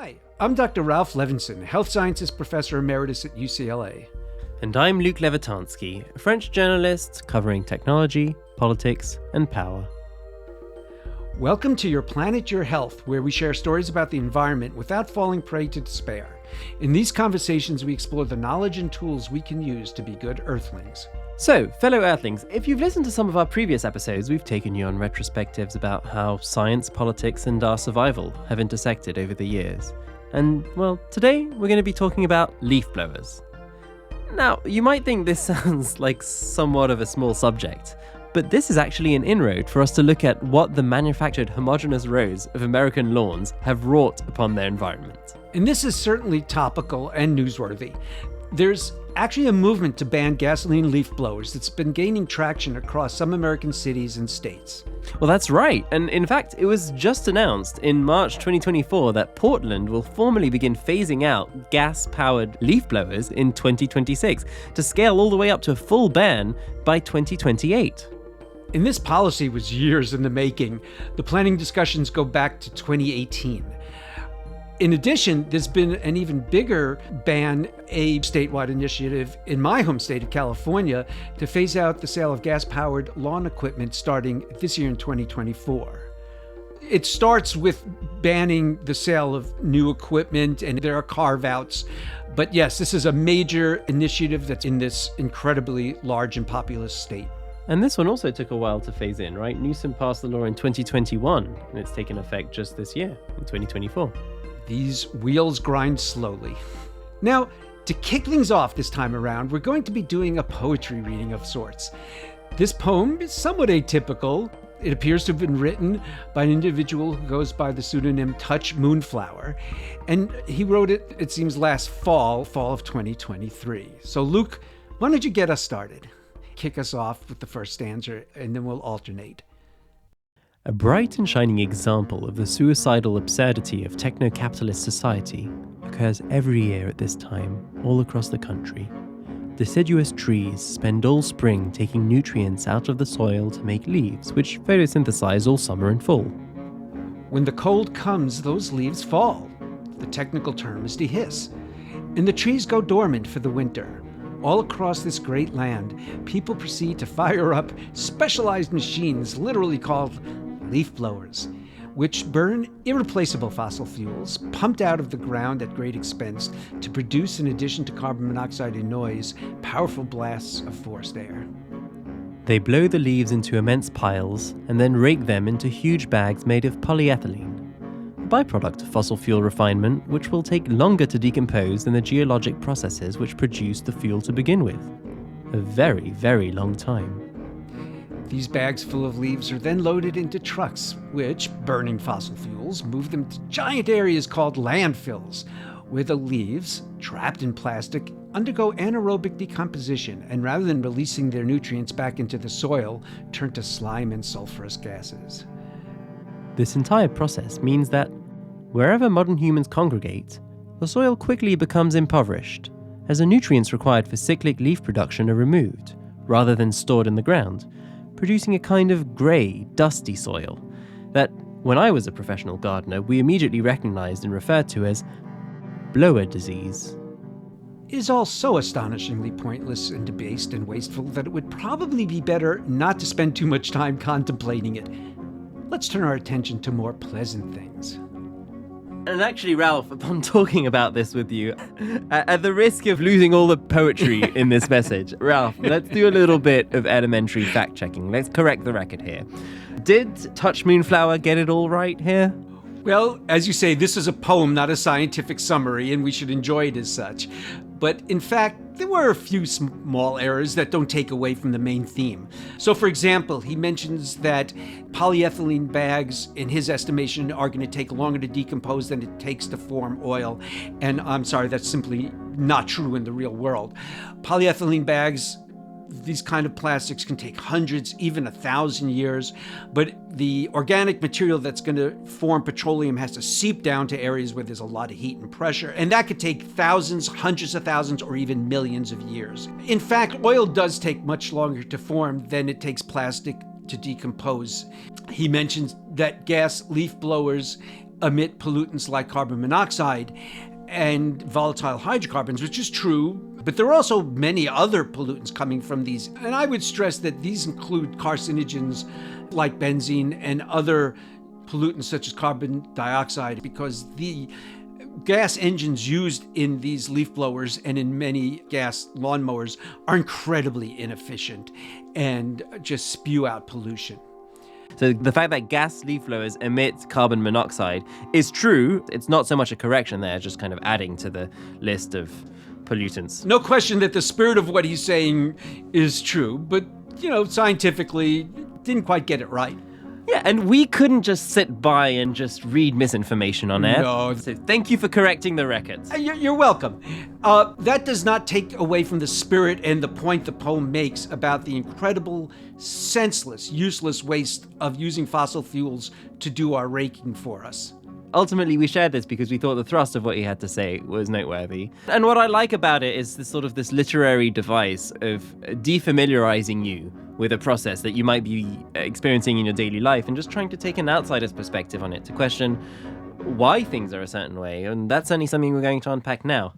Hi, I'm Dr. Ralph Levinson, health sciences professor emeritus at UCLA. And I'm Luc Levitansky, a French journalist covering technology, politics, and power. Welcome to Your Planet, Your Health, where we share stories about the environment without falling prey to despair. In these conversations, we explore the knowledge and tools we can use to be good Earthlings. So, fellow Earthlings, if you've listened to some of our previous episodes, we've taken you on retrospectives about how science, politics, and our survival have intersected over the years. And, well, today we're going to be talking about leaf blowers. Now, you might think this sounds like somewhat of a small subject, but this is actually an inroad for us to look at what the manufactured homogeneous rows of American lawns have wrought upon their environment. And this is certainly topical and newsworthy. There's actually a movement to ban gasoline leaf blowers that's been gaining traction across some American cities and states. Well, that's right. And in fact, it was just announced in March 2024 that Portland will formally begin phasing out gas-powered leaf blowers in 2026 to scale all the way up to a full ban by 2028. And this policy was years in the making. The planning discussions go back to 2018. In addition, there's been an even bigger ban, a statewide initiative in my home state of California to phase out the sale of gas-powered lawn equipment starting this year in 2024. It starts with banning the sale of new equipment, and there are carve-outs. But yes, this is a major initiative that's in this incredibly large and populous state. And this one also took a while to phase in, right? Newsom passed the law in 2021, and it's taken effect just this year, in 2024. These wheels grind slowly. Now, to kick things off this time around, we're going to be doing a poetry reading of sorts. This poem is somewhat atypical. It appears to have been written by an individual who goes by the pseudonym Touch Moonflower, and he wrote it, it seems, last fall of 2023. So Luke, why don't you get us started? Kick us off with the first stanza, and then we'll alternate. A bright and shining example of the suicidal absurdity of techno-capitalist society occurs every year at this time, all across the country. Deciduous trees spend all spring taking nutrients out of the soil to make leaves, which photosynthesize all summer and fall. When the cold comes, those leaves fall. The technical term is dehiss. And the trees go dormant for the winter. All across this great land, people proceed to fire up specialized machines, literally called leaf blowers, which burn irreplaceable fossil fuels pumped out of the ground at great expense to produce, in addition to carbon monoxide and noise, powerful blasts of forced air. They blow the leaves into immense piles and then rake them into huge bags made of polyethylene, a byproduct of fossil fuel refinement which will take longer to decompose than the geologic processes which produced the fuel to begin with. A very, very long time. These bags full of leaves are then loaded into trucks, which, burning fossil fuels, move them to giant areas called landfills, where the leaves, trapped in plastic, undergo anaerobic decomposition and, rather than releasing their nutrients back into the soil, turn to slime and sulfurous gases. This entire process means that, wherever modern humans congregate, the soil quickly becomes impoverished, as the nutrients required for cyclic leaf production are removed, rather than stored in the ground, producing a kind of grey, dusty soil that, when I was a professional gardener, we immediately recognized and referred to as blower disease. It is all so astonishingly pointless and debased and wasteful that it would probably be better not to spend too much time contemplating it. Let's turn our attention to more pleasant things. And actually, Ralph, upon talking about this with you, at the risk of losing all the poetry in this message, Ralph, let's do a little bit of elementary fact-checking. Let's correct the record here. Did Touch Moonflower get it all right here? Well, as you say, this is a poem, not a scientific summary, and we should enjoy it as such. But in fact, there were a few small errors that don't take away from the main theme. So for example, he mentions that polyethylene bags, in his estimation, are going to take longer to decompose than it takes to form oil. And I'm sorry, that's simply not true in the real world. Polyethylene bags, these kind of plastics can take hundreds, even 1,000 years, but the organic material that's going to form petroleum has to seep down to areas where there's a lot of heat and pressure, and that could take thousands, hundreds of thousands, or even millions of years. In fact, oil does take much longer to form than it takes plastic to decompose. He mentions that gas leaf blowers emit pollutants like carbon monoxide and volatile hydrocarbons, which is true, but there are also many other pollutants coming from these. And I would stress that these include carcinogens like benzene and other pollutants such as carbon dioxide, because the gas engines used in these leaf blowers and in many gas lawnmowers are incredibly inefficient and just spew out pollution. So the fact that gas leaf blowers emit carbon monoxide is true. It's not so much a correction there, just kind of adding to the list of pollutants. No question that the spirit of what he's saying is true, but, scientifically didn't quite get it right. Yeah, and we couldn't just sit by and just read misinformation on air. No. So thank you for correcting the record. You're welcome. That does not take away from the spirit and the point the poem makes about the incredible, senseless, useless waste of using fossil fuels to do our raking for us. Ultimately, we shared this because we thought the thrust of what he had to say was noteworthy. And what I like about it is this literary device of defamiliarizing you with a process that you might be experiencing in your daily life and just trying to take an outsider's perspective on it to question why things are a certain way. And that's certainly something we're going to unpack now.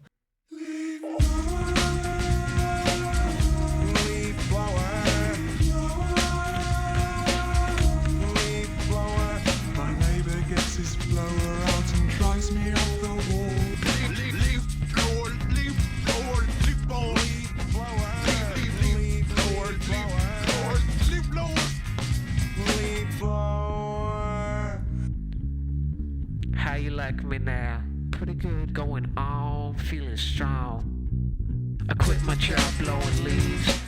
How you like me now? Pretty good. Going on, feeling strong. I quit my job blowing leaves.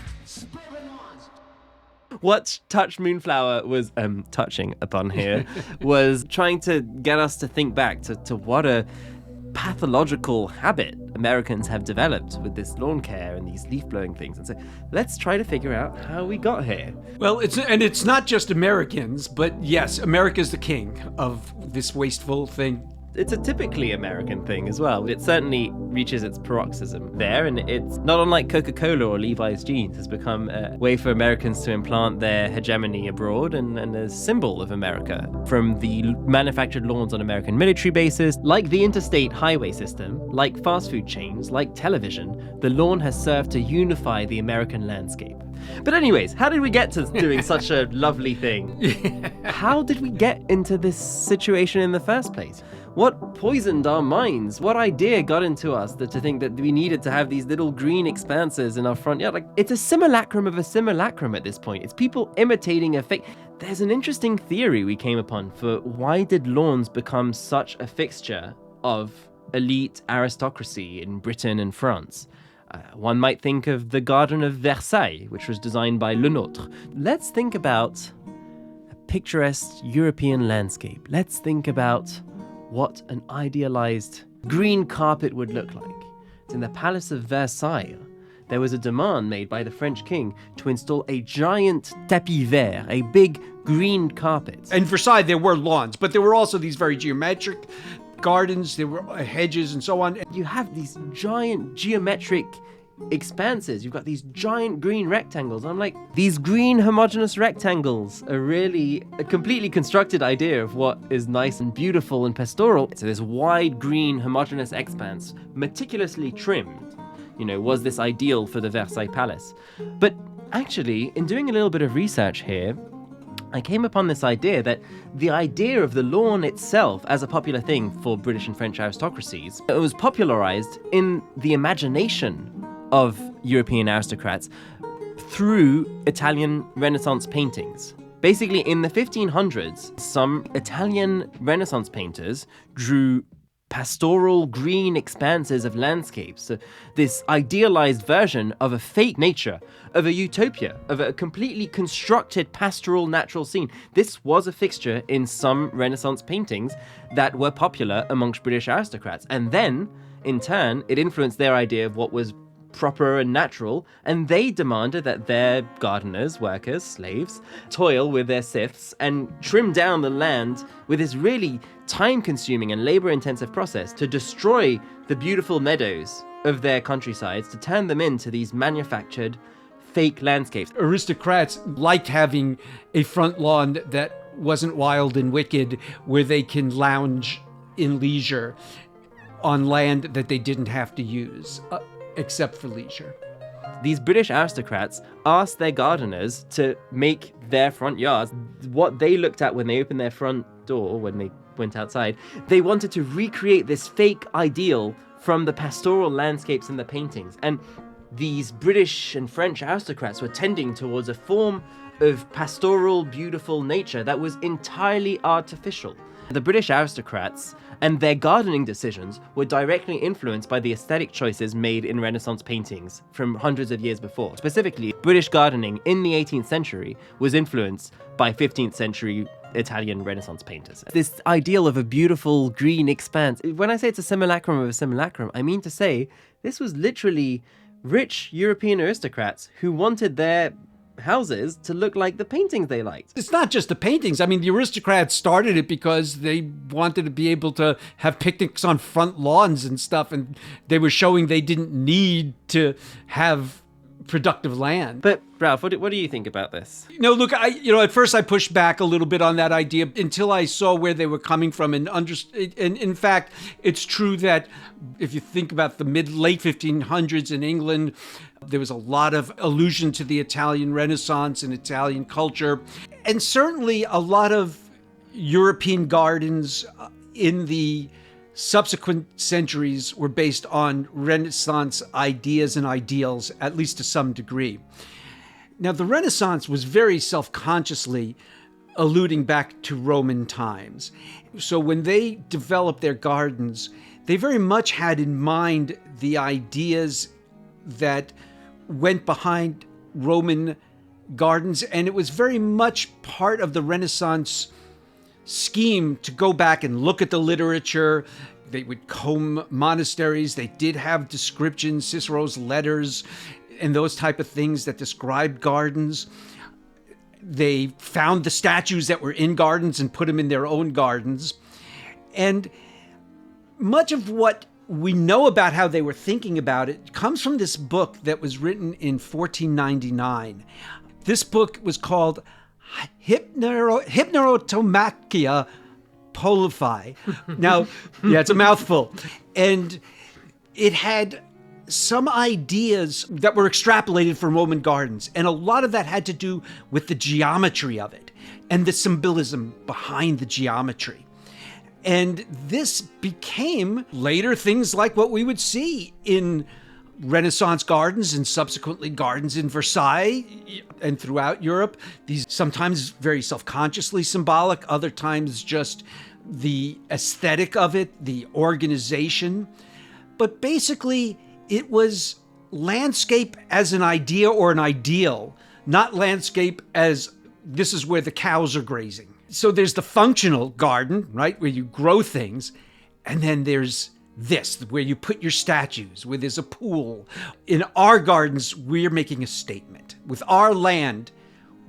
What Touch Moonflower was touching upon here was trying to get us to think back to what a pathological habit Americans have developed with this lawn care and these leaf blowing things. And so let's try to figure out how we got here. Well, it's not just Americans, but yes, America's the king of this wasteful thing. It's a typically American thing as well. It certainly reaches its paroxysm there, and it's not unlike Coca-Cola or Levi's jeans. Has become a way for Americans to implant their hegemony abroad and a symbol of America. From the manufactured lawns on American military bases, like the interstate highway system, like fast food chains, like television, the lawn has served to unify the American landscape. But anyways, how did we get to doing such a lovely thing? How did we get into this situation in the first place? What poisoned our minds? What idea got into us to think that we needed to have these little green expanses in our front yard? Like, it's a simulacrum of a simulacrum at this point. It's people imitating a fake. There's an interesting theory we came upon for why did lawns become such a fixture of elite aristocracy in Britain and France. One might think of the Garden of Versailles, which was designed by Le Nôtre. Let's think about a picturesque European landscape. Let's think about what an idealized green carpet would look like. In the Palace of Versailles, there was a demand made by the French king to install a giant tapis vert, a big green carpet. In Versailles, there were lawns, but there were also these very geometric gardens, there were hedges and so on. You have these giant geometric expanses. You've got these giant green rectangles. I'm like, these green homogeneous rectangles are really a completely constructed idea of what is nice and beautiful and pastoral. So this wide green homogeneous expanse, meticulously trimmed, was this ideal for the Versailles Palace. But actually, in doing a little bit of research here, I came upon this idea that the idea of the lawn itself as a popular thing for British and French aristocracies, it was popularized in the imagination of European aristocrats through Italian Renaissance paintings. Basically, in the 1500s, some Italian Renaissance painters drew pastoral green expanses of landscapes, so this idealized version of a fake nature, of a utopia, of a completely constructed pastoral natural scene. This was a fixture in some Renaissance paintings that were popular amongst British aristocrats. And then, in turn, it influenced their idea of what was proper and natural, and they demanded that their gardeners, workers, slaves, toil with their scythes and trim down the land with this really time-consuming and labor-intensive process to destroy the beautiful meadows of their countrysides, to turn them into these manufactured fake landscapes. Aristocrats liked having a front lawn that wasn't wild and wicked, where they can lounge in leisure on land that they didn't have to use, except for leisure. These British aristocrats asked their gardeners to make their front yards what they looked at when they opened their front door, when they went outside. They wanted to recreate this fake ideal from the pastoral landscapes in the paintings. And these British and French aristocrats were tending towards a form of pastoral, beautiful nature that was entirely artificial. The British aristocrats and their gardening decisions were directly influenced by the aesthetic choices made in Renaissance paintings from hundreds of years before. Specifically, British gardening in the 18th century was influenced by 15th century Italian Renaissance painters. This ideal of a beautiful green expanse. When I say it's a simulacrum of a simulacrum, I mean to say this was literally rich European aristocrats who wanted their houses to look like the paintings they liked. It's not just the paintings. I mean, the aristocrats started it because they wanted to be able to have picnics on front lawns and stuff, and they were showing they didn't need to have productive land. But Ralph, what do you think about this? Look, at first I pushed back a little bit on that idea until I saw where they were coming from and in fact, it's true that if you think about the late 1500s in England, there was a lot of allusion to the Italian Renaissance and Italian culture, and certainly a lot of European gardens in the subsequent centuries were based on Renaissance ideas and ideals, at least to some degree. Now, the Renaissance was very self-consciously alluding back to Roman times. So when they developed their gardens, they very much had in mind the ideas that went behind Roman gardens, and it was very much part of the Renaissance scheme to go back and look at the literature. They would comb monasteries. They did have descriptions, Cicero's letters, and those type of things that described gardens. They found the statues that were in gardens and put them in their own gardens. And much of what we know about how they were thinking about it comes from this book that was written in 1499. This book was called Hypnerotomachia Polyphi. Now, yeah, it's a mouthful. And it had some ideas that were extrapolated from Roman gardens. And a lot of that had to do with the geometry of it and the symbolism behind the geometry. And this became later things like what we would see in Renaissance gardens and subsequently gardens in Versailles and throughout Europe. These sometimes very self-consciously symbolic, other times just the aesthetic of it, the organization. But basically, it was landscape as an idea or an ideal, not landscape as this is where the cows are grazing. So there's the functional garden, right, where you grow things, and then there's this, where you put your statues, where there's a pool. In our gardens, we're making a statement. With our land,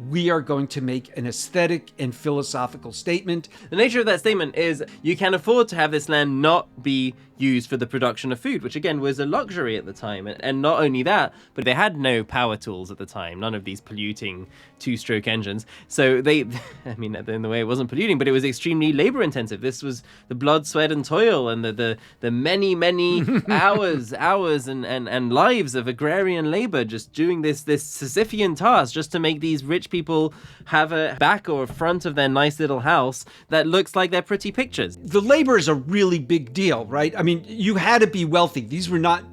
we are going to make an aesthetic and philosophical statement. The nature of that statement is you can afford to have this land not be used for the production of food, which again was a luxury at the time. And not only that, but they had no power tools at the time, none of these polluting two-stroke engines. So in the way it wasn't polluting, but it was extremely labor intensive. This was the blood, sweat and toil and the many hours and lives of agrarian labor just doing this Sisyphean task just to make these rich people have a back or front of their nice little house that looks like their pretty pictures. The labor is a really big deal, right? I mean, you had to be wealthy. These were not,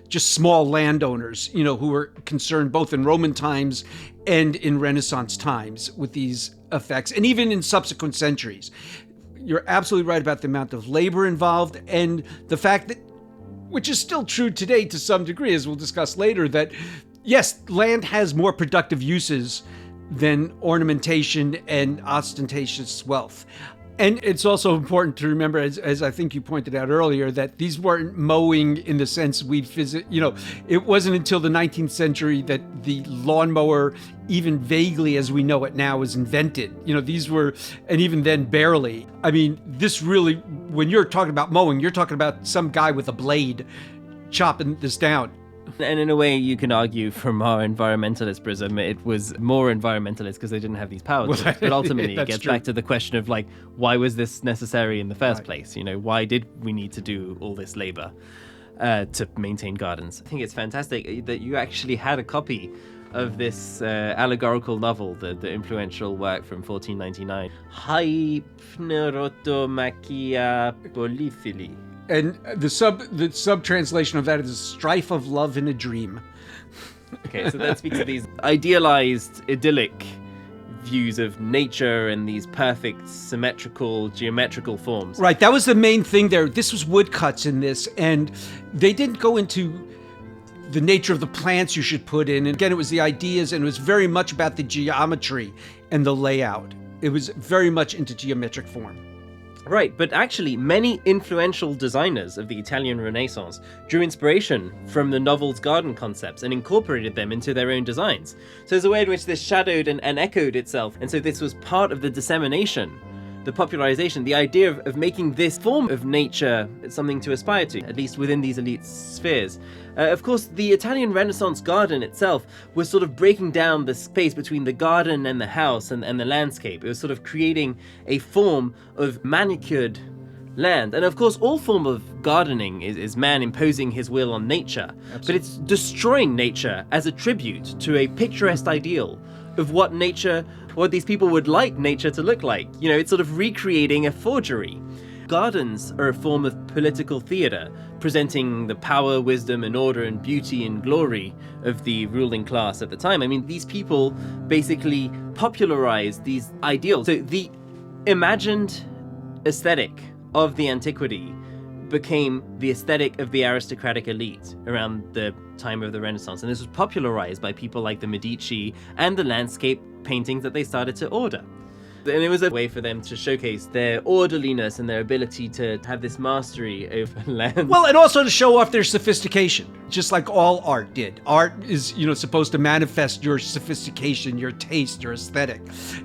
just small landowners, who were concerned both in Roman times and in Renaissance times with these effects, and even in subsequent centuries. You're absolutely right about the amount of labor involved and the fact that, which is still true today to some degree, as we'll discuss later, that yes, land has more productive uses than ornamentation and ostentatious wealth. And it's also important to remember, as I think you pointed out earlier, that these weren't mowing in the sense we'd it wasn't until the 19th century that the lawnmower, even vaguely as we know it now, was invented. These were, and even then barely. I mean, this really, when you're talking about mowing, you're talking about some guy with a blade chopping this down. And in a way, you can argue from our environmentalist prism, it was more environmentalist because they didn't have these power tools. But ultimately, it gets back to the question of like, why was this necessary in the first place? You know, why did we need to do all this labor to maintain gardens? I think it's fantastic that you actually had a copy of this allegorical novel, the influential work from 1499, Hypnerotomachia Polyphili. And the sub translation of that is Strife of Love in a Dream. Okay, so that speaks to these idealized, idyllic views of nature and these perfect, symmetrical, geometrical forms. Right, that was the main thing there. This was woodcuts in this, and they didn't go into the nature of the plants you should put in. And again, it was the ideas, and it was very much about the geometry and the layout. It was very much into geometric form. Right, but actually, many influential designers of the Italian Renaissance drew inspiration from the novel's garden concepts and incorporated them into their own designs. So there's a way in which this shadowed and echoed itself, and so this was part of the dissemination, the popularization, the idea of making this form of nature something to aspire to, at least within these elite spheres. Of course, the Italian Renaissance garden itself was sort of breaking down the space between the garden and the house and the landscape. It was sort of creating a form of manicured land. And of course, all form of gardening is man imposing his will on nature. Absolutely. But it's destroying nature as a tribute to a picturesque ideal of what these people would like nature to look like. You know, it's sort of recreating a forgery. Gardens are a form of political theatre, presenting the power, wisdom, and order, and beauty and glory of the ruling class at the time. I mean, these people basically popularized these ideals. So the imagined aesthetic of the antiquity became the aesthetic of the aristocratic elite around the time of the Renaissance. And this was popularized by people like the Medici and the landscape paintings that they started to order. And it was a way for them to showcase their orderliness and their ability to have this mastery over land. Well, and also to show off their sophistication, just like all art did. Art is, supposed to manifest your sophistication, your taste, your aesthetic,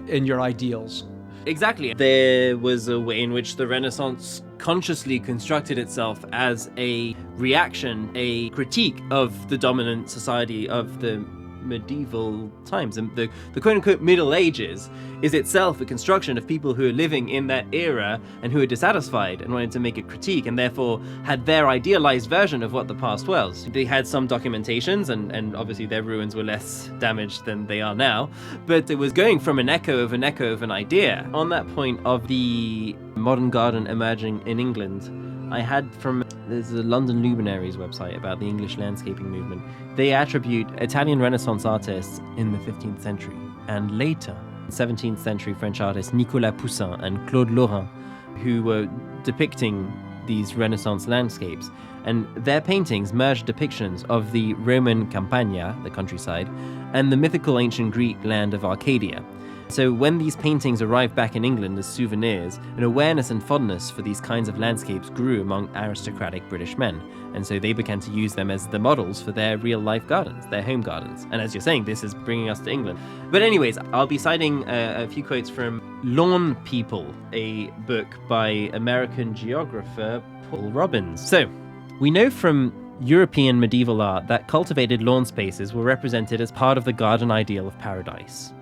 and your ideals. Exactly. There was a way in which the Renaissance consciously constructed itself as a reaction, a critique of the dominant society of the medieval times. And the quote-unquote Middle Ages is itself a construction of people who are living in that era and who are dissatisfied and wanted to make a critique, and therefore had their idealized version of what the past was. They had some documentations, and obviously their ruins were less damaged than they are now, but it was going from an echo of an idea. On that point of the modern garden emerging in England, there's a London Luminaries website about the English landscaping movement. They attribute Italian Renaissance artists in the 15th century and later 17th century French artists Nicolas Poussin and Claude Lorrain, who were depicting these Renaissance landscapes. And their paintings merged depictions of the Roman Campagna, the countryside, and the mythical ancient Greek land of Arcadia. So when these paintings arrived back in England as souvenirs, an awareness and fondness for these kinds of landscapes grew among aristocratic British men. And so they began to use them as the models for their real-life gardens, their home gardens. And as you're saying, this is bringing us to England. But anyways, I'll be citing a few quotes from Lawn People, a book by American geographer Paul Robbins. So, we know from European medieval art that cultivated lawn spaces were represented as part of the garden ideal of paradise.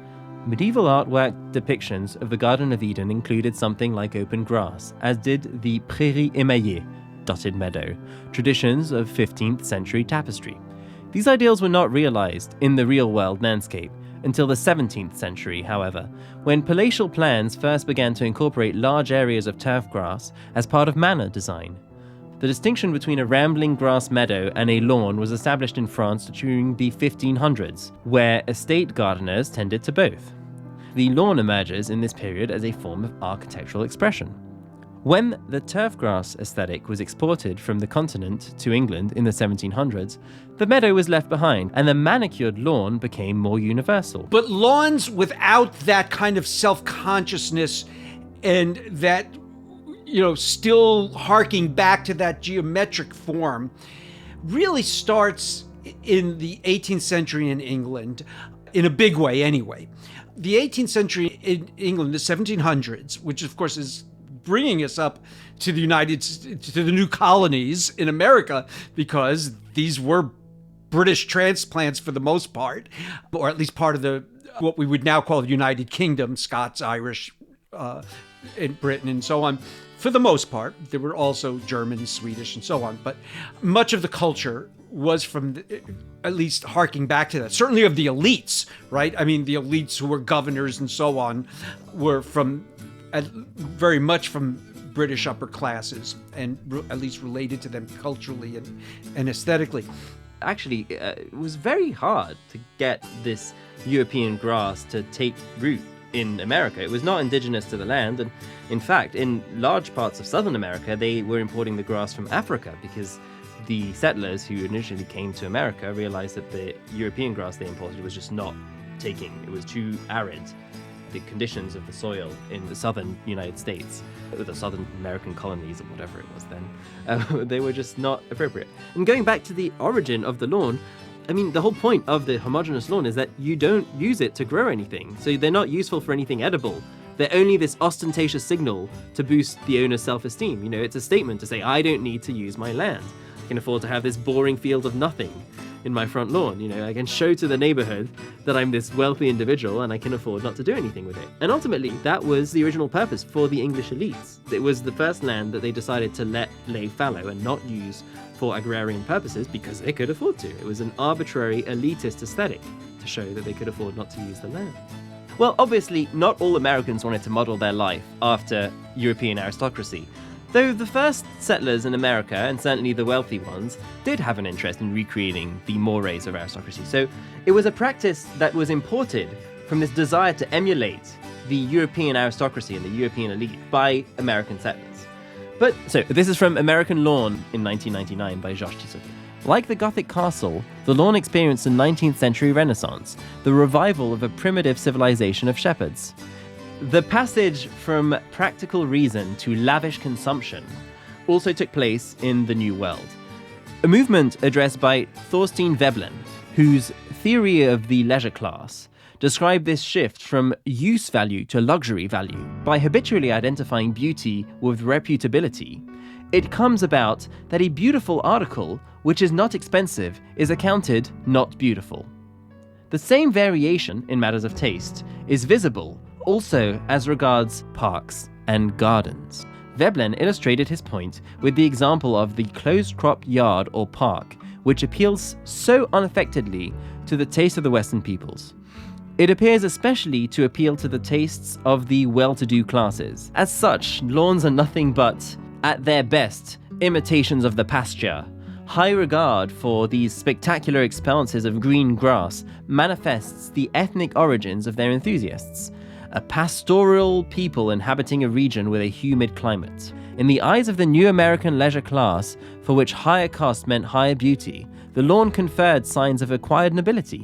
Medieval artwork depictions of the Garden of Eden included something like open grass, as did the Prairie émaillée, dotted meadow, traditions of 15th century tapestry. These ideals were not realized in the real-world landscape until the 17th century, however, when palatial plans first began to incorporate large areas of turf grass as part of manor design. The distinction between a rambling grass meadow and a lawn was established in France during the 1500s, where estate gardeners tended to both. The lawn emerges in this period as a form of architectural expression. When the turf grass aesthetic was exported from the continent to England in the 1700s, the meadow was left behind and the manicured lawn became more universal. But lawns without that kind of self-consciousness and that still harking back to that geometric form, really starts in the 18th century in England, in a big way anyway. The 18th century in England, the 1700s, which of course is bringing us up to the new colonies in America, because these were British transplants for the most part, or at least part of the what we would now call the United Kingdom, Scots, Irish, in Britain and so on. For the most part, there were also German, Swedish, and so on. But much of the culture was from, at least harking back to that. Certainly of the elites, right? I mean, the elites who were governors and so on were very much from British upper classes, and at least related to them culturally and aesthetically. Actually, it was very hard to get this European grass to take root in America. It was not indigenous to the land, and in fact, in large parts of Southern America, they were importing the grass from Africa because the settlers who initially came to America realized that the European grass they imported was just not taking. It was too arid. The conditions of the soil in the southern United States, or the southern American colonies or whatever it was then, they were just not appropriate. And going back to the origin of the lawn, I mean, the whole point of the homogeneous lawn is that you don't use it to grow anything. So they're not useful for anything edible. They're only this ostentatious signal to boost the owner's self-esteem. You know, it's a statement to say, I don't need to use my land. I can afford to have this boring field of nothing in my front lawn. You know, I can show to the neighborhood that I'm this wealthy individual and I can afford not to do anything with it. And ultimately, that was the original purpose for the English elites. It was the first land that they decided to let lay fallow and not use for agrarian purposes because they could afford to. It was an arbitrary elitist aesthetic to show that they could afford not to use the land. Well, obviously, not all Americans wanted to model their life after European aristocracy. Though the first settlers in America, and certainly the wealthy ones, did have an interest in recreating the mores of aristocracy. So it was a practice that was imported from this desire to emulate the European aristocracy and the European elite by American settlers. So this is from American Lawn in 1999 by Georges Tissot. Like the Gothic castle, the lawn experienced a 19th century renaissance, the revival of a primitive civilization of shepherds. The passage from practical reason to lavish consumption also took place in the New World. A movement addressed by Thorstein Veblen, whose theory of the leisure class described this shift from use value to luxury value. By habitually identifying beauty with reputability, it comes about that a beautiful article, which is not expensive, is accounted not beautiful. The same variation in matters of taste is visible also as regards parks and gardens. Veblen illustrated his point with the example of the closed-crop yard or park, which appeals so unaffectedly to the taste of the Western peoples. It appears especially to appeal to the tastes of the well-to-do classes. As such, lawns are nothing but, at their best, imitations of the pasture. High regard for these spectacular expanses of green grass manifests the ethnic origins of their enthusiasts. A pastoral people inhabiting a region with a humid climate. In the eyes of the new American leisure class, for which higher cost meant higher beauty, the lawn conferred signs of acquired nobility.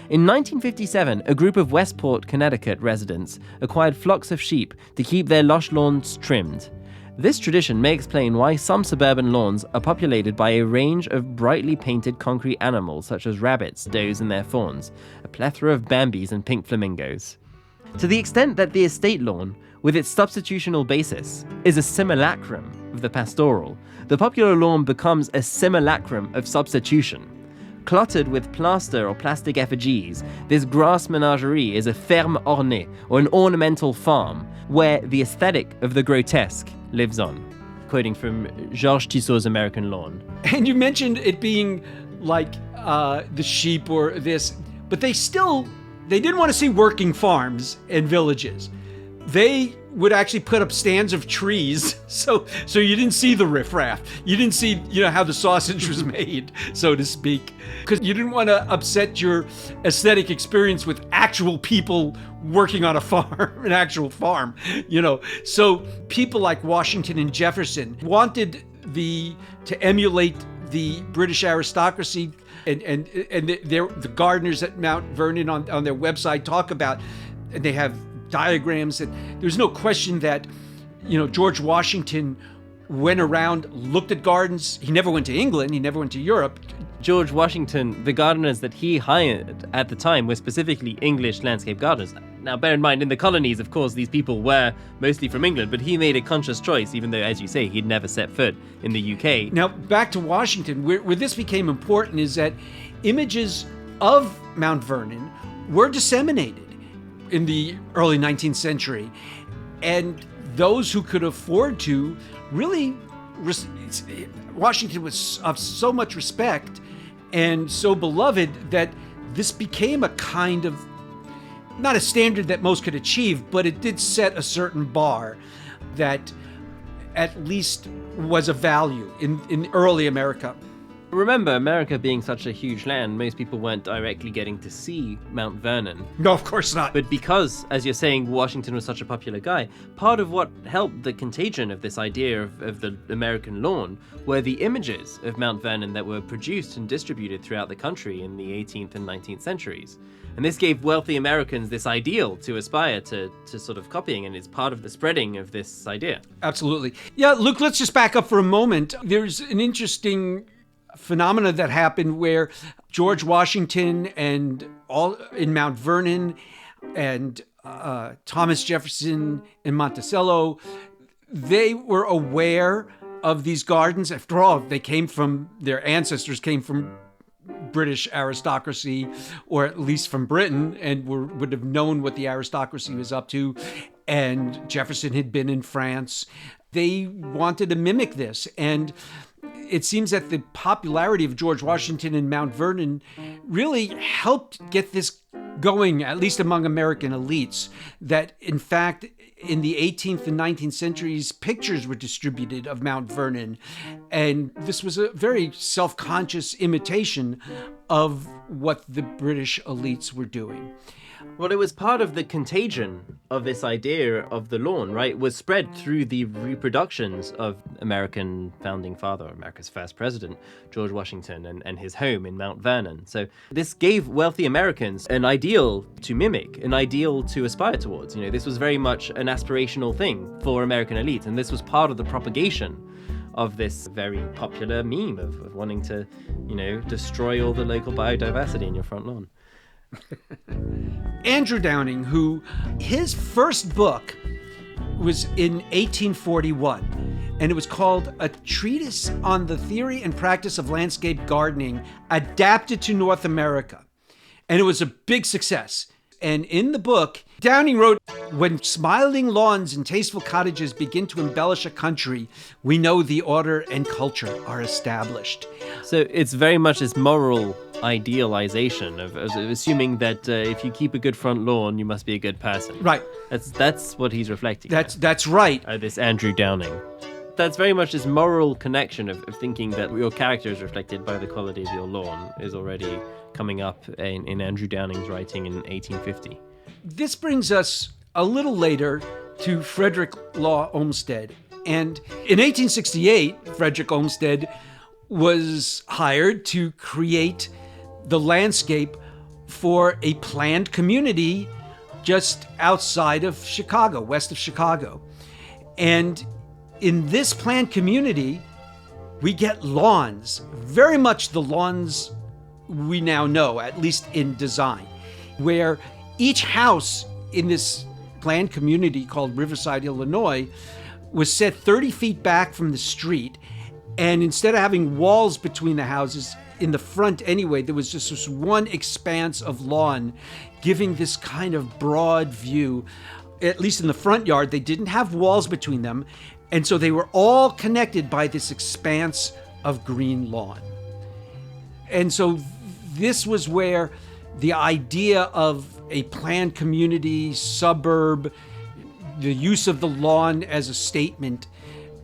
In 1957, a group of Westport, Connecticut residents acquired flocks of sheep to keep their lush lawns trimmed. This tradition may explain why some suburban lawns are populated by a range of brightly painted concrete animals such as rabbits, does, and their fawns, a plethora of bambis and pink flamingos. To the extent that the estate lawn, with its substitutional basis, is a simulacrum of the pastoral, the popular lawn becomes a simulacrum of substitution. Cluttered with plaster or plastic effigies, this grass menagerie is a ferme ornée, or an ornamental farm, where the aesthetic of the grotesque lives on. Quoting from Georges Tissot's American Lawn. And you mentioned it being like the sheep or this, but they didn't want to see working farms and villages. They would actually put up stands of trees, so you didn't see the riffraff. You didn't see, how the sausage was made, so to speak, because you didn't want to upset your aesthetic experience with actual people working on a farm, an actual farm, So people like Washington and Jefferson wanted to emulate the British aristocracy, and the gardeners at Mount Vernon on their website talk about, and they have diagrams, and there's no question that George Washington went around, looked at gardens. He never went to England, he never went to Europe. George Washington, the gardeners that he hired at the time were specifically English landscape gardeners. Now, bear in mind, in the colonies, of course, these people were mostly from England, but he made a conscious choice, even though, as you say, he'd never set foot in the UK. Now, back to Washington, where this became important is that images of Mount Vernon were disseminated in the early 19th century. And those who could afford to really, Washington was of so much respect and so beloved that this became a kind of, not a standard that most could achieve, but it did set a certain bar that at least was of value in early America. Remember, America being such a huge land, most people weren't directly getting to see Mount Vernon. No, of course not. But because, as you're saying, Washington was such a popular guy, part of what helped the contagion of this idea of the American lawn were the images of Mount Vernon that were produced and distributed throughout the country in the 18th and 19th centuries. And this gave wealthy Americans this ideal to aspire to sort of copying, and it's part of the spreading of this idea. Absolutely. Yeah, Luke, let's just back up for a moment. There's an interesting phenomena that happened where George Washington and all in Mount Vernon and Thomas Jefferson and Monticello, they were aware of these gardens. After all, their ancestors came from British aristocracy, or at least from Britain, and would have known what the aristocracy was up to. And Jefferson had been in France. They wanted to mimic this. And it seems that the popularity of George Washington and Mount Vernon really helped get this going, at least among American elites, that in fact, in the 18th and 19th centuries, pictures were distributed of Mount Vernon. And this was a very self-conscious imitation of what the British elites were doing. Well, it was part of the contagion of this idea of the lawn, right? It was spread through the reproductions of American founding father, America's first president, George Washington, and his home in Mount Vernon. So this gave wealthy Americans an ideal to mimic, an ideal to aspire towards. You know, this was very much an aspirational thing for American elites, and this was part of the propagation of this very popular meme of wanting to, you know, destroy all the local biodiversity in your front lawn. Andrew Downing, who his first book was in 1841, and it was called A Treatise on the Theory and Practice of Landscape Gardening Adapted to North America. And it was a big success. And in the book, Downing wrote, "When smiling lawns and tasteful cottages begin to embellish a country, we know the order and culture are established." So it's very much this moral idealization of assuming that if you keep a good front lawn, you must be a good person. Right. That's what he's reflecting. That's right. This Andrew Downing. That's very much this moral connection of thinking that your character is reflected by the quality of your lawn is already coming up in Andrew Downing's writing in 1850. This brings us a little later to Frederick Law Olmsted. And in 1868, Frederick Olmsted was hired to create the landscape for a planned community just outside of Chicago, west of Chicago. And in this planned community, we get lawns, very much the lawns we now know, at least in design, where each house in this planned community called Riverside, Illinois, was set 30 feet back from the street. And instead of having walls between the houses, in the front anyway, there was just this one expanse of lawn, giving this kind of broad view. At least in the front yard, they didn't have walls between them. And so they were all connected by this expanse of green lawn. And so this was where the idea of a planned community, suburb, the use of the lawn as a statement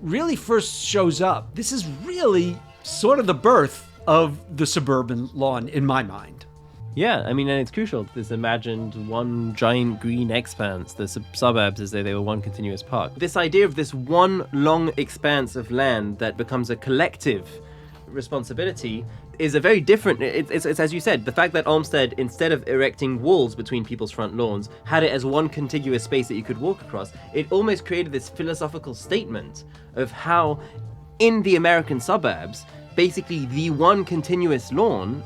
really first shows up. This is really sort of the birth of the suburban lawn in my mind. Yeah, I mean, and it's crucial. This imagined one giant green expanse, the suburbs as though they were one continuous park. This idea of this one long expanse of land that becomes a collective responsibility is a very different, it's as you said, the fact that Olmsted, instead of erecting walls between people's front lawns, had it as one contiguous space that you could walk across. It almost created this philosophical statement of how in the American suburbs, basically the one continuous lawn,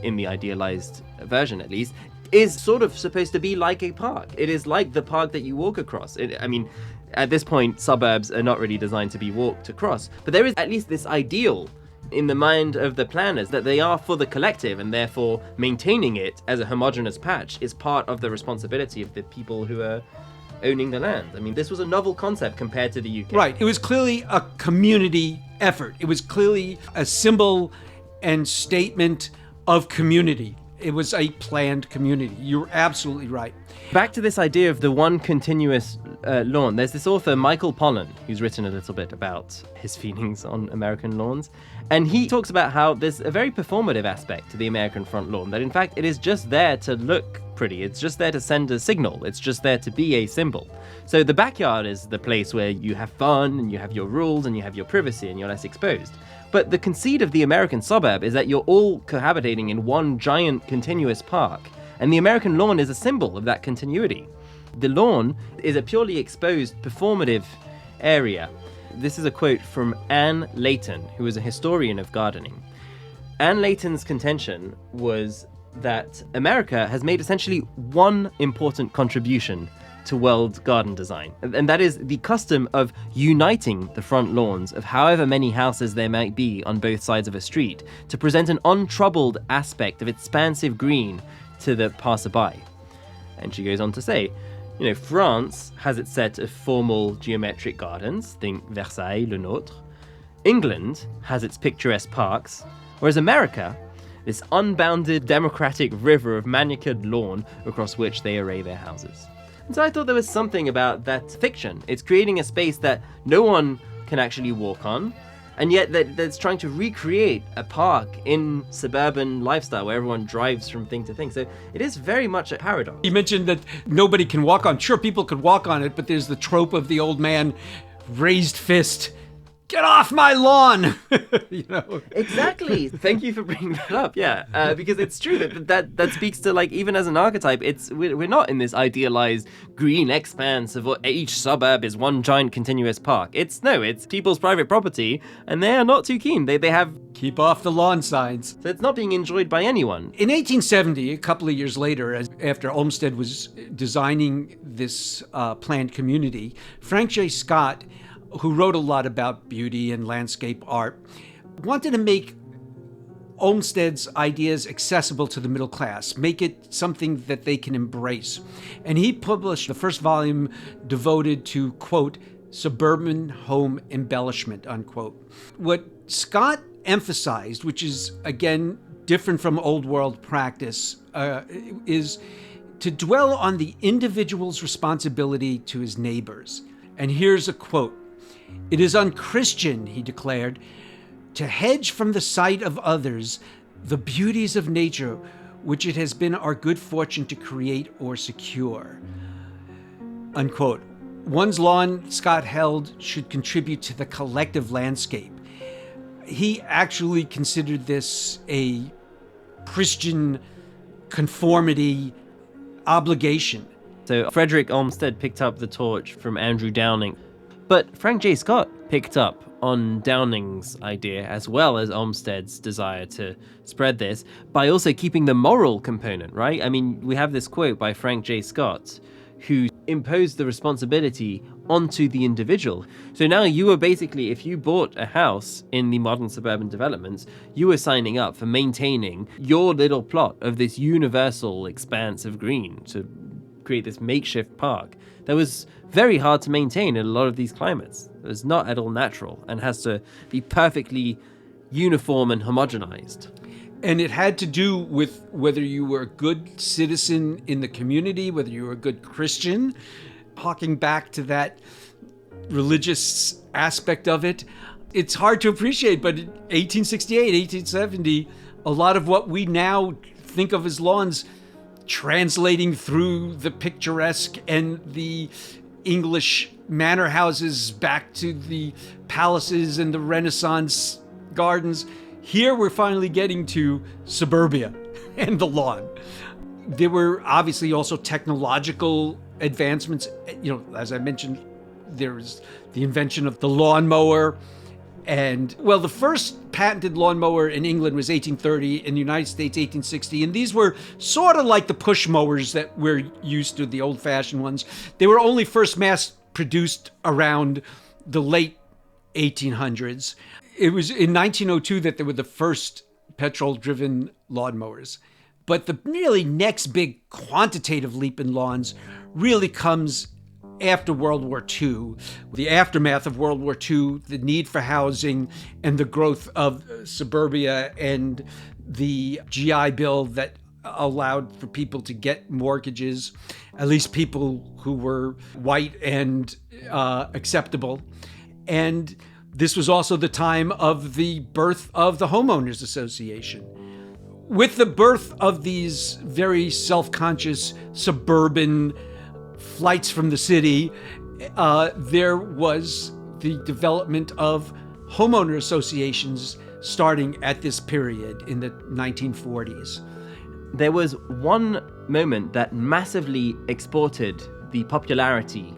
in the idealized version at least, is sort of supposed to be like a park. It is like the park that you walk across. I mean, at this point, suburbs are not really designed to be walked across, but there is at least this ideal in the mind of the planners that they are for the collective, and therefore maintaining it as a homogeneous patch is part of the responsibility of the people who are owning the land. I mean, this was a novel concept compared to the UK. Right. It was clearly a community effort. It was clearly a symbol and statement of community. It was a planned community. You're absolutely right. Back to this idea of the one continuous lawn. There's this author, Michael Pollan, who's written a little bit about his feelings on American lawns. And he talks about how there's a very performative aspect to the American front lawn, that in fact it is just there to look pretty. It's just there to send a signal. It's just there to be a symbol. So the backyard is the place where you have fun and you have your rules and you have your privacy and you're less exposed. But the conceit of the American suburb is that you're all cohabitating in one giant continuous park. And the American lawn is a symbol of that continuity. The lawn is a purely exposed, performative area. This is a quote from Anne Layton, who is a historian of gardening. Anne Layton's contention was that America has made essentially one important contribution to world garden design, and that is the custom of uniting the front lawns of however many houses there might be on both sides of a street to present an untroubled aspect of expansive green to the passerby. And she goes on to say, France has its set of formal geometric gardens, think Versailles, Le Nôtre. England has its picturesque parks, whereas America, this unbounded democratic river of manicured lawn across which they array their houses. And so I thought there was something about that fiction. It's creating a space that no one can actually walk on, and yet that's trying to recreate a park in suburban lifestyle where everyone drives from thing to thing. So it is very much a paradox. You mentioned that nobody can walk on. Sure, people could walk on it, but there's the trope of the old man, raised fist. Get off my lawn! Exactly. Thank you for bringing that up. Yeah, because it's true that speaks to, like, even as an archetype, we're not in this idealized green expanse of what each suburb is one giant continuous park. It's people's private property, and they are not too keen. They have keep off the lawn signs. So it's not being enjoyed by anyone. In 1870, a couple of years later, after Olmsted was designing this planned community, Frank J. Scott, who wrote a lot about beauty and landscape art, wanted to make Olmsted's ideas accessible to the middle class, make it something that they can embrace. And he published the first volume devoted to, quote, suburban home embellishment, unquote. What Scott emphasized, which is, again, different from old world practice, is to dwell on the individual's responsibility to his neighbors. And here's a quote. "It is unchristian," he declared, "to hedge from the sight of others the beauties of nature which it has been our good fortune to create or secure." Unquote. One's lawn, Scott held, should contribute to the collective landscape. He actually considered this a Christian conformity obligation. So Frederick Olmsted picked up the torch from Andrew Downing. But Frank J. Scott picked up on Downing's idea as well as Olmsted's desire to spread this by also keeping the moral component, right? I mean, we have this quote by Frank J. Scott who imposed the responsibility onto the individual. So now you were basically, if you bought a house in the modern suburban developments, you were signing up for maintaining your little plot of this universal expanse of green to create this makeshift park that was very hard to maintain in a lot of these climates. It was not at all natural and has to be perfectly uniform and homogenized. And it had to do with whether you were a good citizen in the community, whether you were a good Christian, harking back to that religious aspect of it. It's hard to appreciate, but in 1868, 1870, a lot of what we now think of as lawns translating through the picturesque and the English manor houses back to the palaces and the Renaissance gardens. Here we're finally getting to suburbia and the lawn. There were obviously also technological advancements. As I mentioned, there was the invention of the lawnmower. And, well, the first patented lawnmower in England was 1830, in the United States, 1860. And these were sort of like the push mowers that we're used to, the old-fashioned ones. They were only first mass-produced around the late 1800s. It was in 1902 that there were the first petrol-driven lawnmowers. But the really next big quantitative leap in lawns really comes after World War II, the aftermath of World War II, the need for housing, and the growth of suburbia and the GI Bill that allowed for people to get mortgages, at least people who were white and acceptable. And this was also the time of the birth of the Homeowners Association. With the birth of these very self-conscious suburban flights from the city, there was the development of homeowner associations starting at this period in the 1940s. There was one moment that massively exported the popularity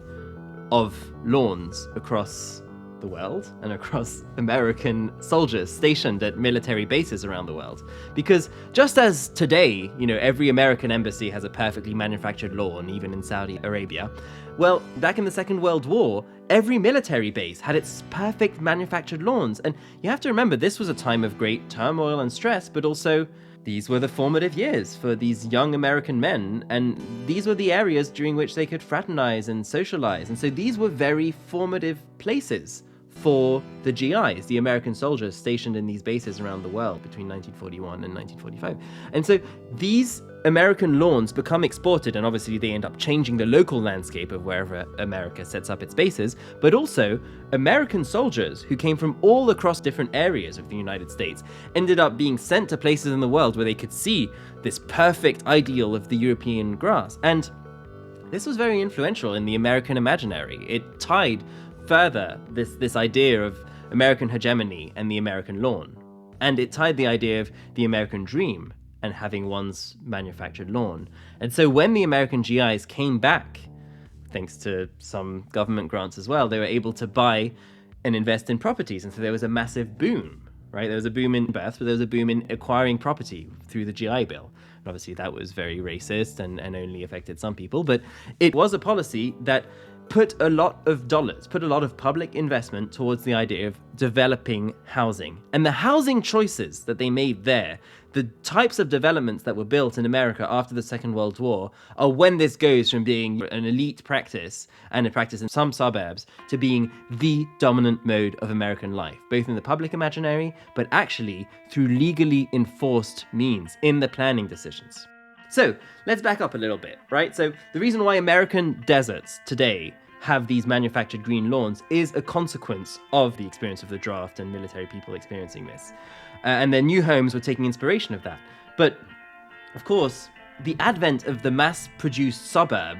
of lawns across the world and across American soldiers stationed at military bases around the world. Because just as today, every American embassy has a perfectly manufactured lawn, even in Saudi Arabia, well, back in the Second World War, every military base had its perfect manufactured lawns. And you have to remember, this was a time of great turmoil and stress, but also these were the formative years for these young American men, and these were the areas during which they could fraternize and socialize. And so these were very formative places for the GIs, the American soldiers stationed in these bases around the world between 1941 and 1945. And so these American lawns become exported, and obviously they end up changing the local landscape of wherever America sets up its bases, but also American soldiers who came from all across different areas of the United States ended up being sent to places in the world where they could see this perfect ideal of the European grass. And this was very influential in the American imaginary. It tied further this idea of American hegemony and the American lawn. And it tied the idea of the American dream and having one's manufactured lawn. And so when the American GIs came back, thanks to some government grants as well, they were able to buy and invest in properties. And so there was a massive boom, right? There was a boom in birth, but there was a boom in acquiring property through the GI Bill. And obviously that was very racist and only affected some people, but it was a policy that put a lot of dollars, put a lot of public investment towards the idea of developing housing. And the housing choices that they made there, the types of developments that were built in America after the Second World War, are when this goes from being an elite practice and a practice in some suburbs to being the dominant mode of American life, both in the public imaginary, but actually through legally enforced means in the planning decisions. So let's back up a little bit, right? So the reason why American deserts today have these manufactured green lawns is a consequence of the experience of the draft and military people experiencing this. And their new homes were taking inspiration of that. But, of course, the advent of the mass-produced suburb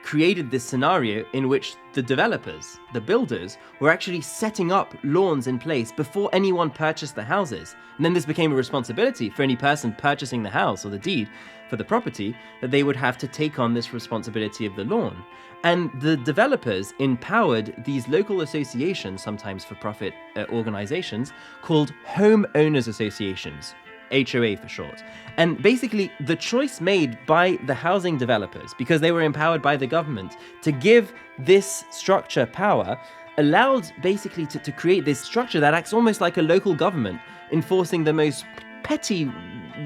created this scenario in which the developers, the builders, were actually setting up lawns in place before anyone purchased the houses. And then this became a responsibility for any person purchasing the house or the deed for the property, that they would have to take on this responsibility of the lawn. And the developers empowered these local associations, sometimes for-profit organizations, called homeowners associations, HOA for short. And basically, the choice made by the housing developers, because they were empowered by the government, to give this structure power, allowed basically to create this structure that acts almost like a local government, enforcing the most petty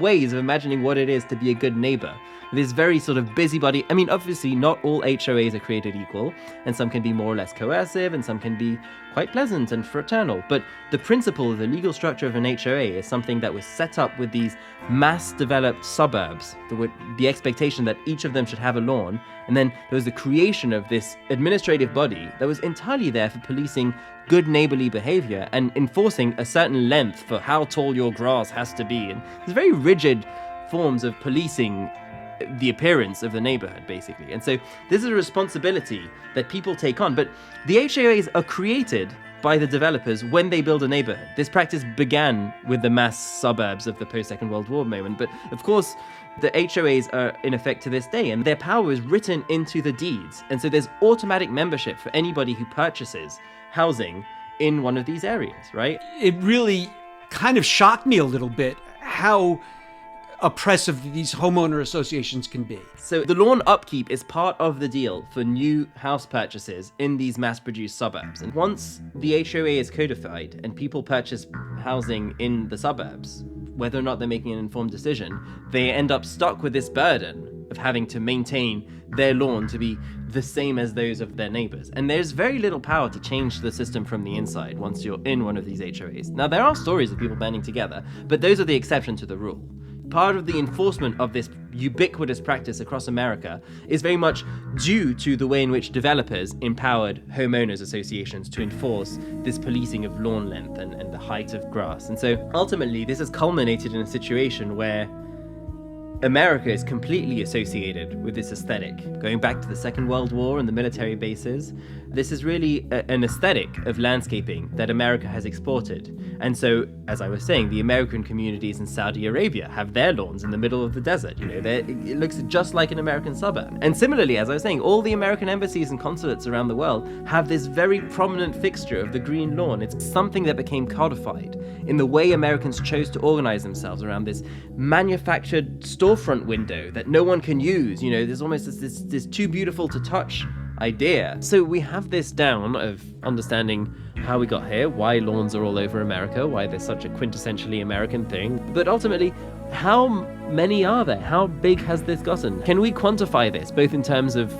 ways of imagining what it is to be a good neighbor. This very sort of busybody. I mean, obviously, not all HOAs are created equal, and some can be more or less coercive, and some can be quite pleasant and fraternal. But the principle of the legal structure of an HOA is something that was set up with these mass-developed suburbs, with the expectation that each of them should have a lawn, and then there was the creation of this administrative body that was entirely there for policing good neighborly behavior and enforcing a certain length for how tall your grass has to be. And there's very rigid forms of policing the appearance of the neighborhood, basically. And so this is a responsibility that people take on. But the HOAs are created by the developers when they build a neighborhood. This practice began with the mass suburbs of the post-Second World War moment. But of course, the HOAs are in effect to this day, and their power is written into the deeds. And so there's automatic membership for anybody who purchases housing in one of these areas, right? It really kind of shocked me a little bit how oppressive these homeowner associations can be. So the lawn upkeep is part of the deal for new house purchases in these mass-produced suburbs. And once the HOA is codified and people purchase housing in the suburbs, whether or not they're making an informed decision, they end up stuck with this burden of having to maintain their lawn to be the same as those of their neighbors. And there's very little power to change the system from the inside once you're in one of these HOAs. Now, there are stories of people banding together, but those are the exception to the rule. Part of the enforcement of this ubiquitous practice across America is very much due to the way in which developers empowered homeowners associations to enforce this policing of lawn length and the height of grass. And so ultimately, this has culminated in a situation where America is completely associated with this aesthetic. Going back to the Second World War and the military bases, this is really an aesthetic of landscaping that America has exported. And so, as I was saying, the American communities in Saudi Arabia have their lawns in the middle of the desert. You know, it looks just like an American suburb. And similarly, as I was saying, all the American embassies and consulates around the world have this very prominent fixture of the green lawn. It's something that became codified in the way Americans chose to organize themselves around this manufactured storefront window that no one can use. You know, there's almost this too beautiful to touch idea. So we have this down of understanding how we got here, why lawns are all over America, why they're such a quintessentially American thing. But ultimately, how many are there? How big has this gotten? Can we quantify this, both in terms of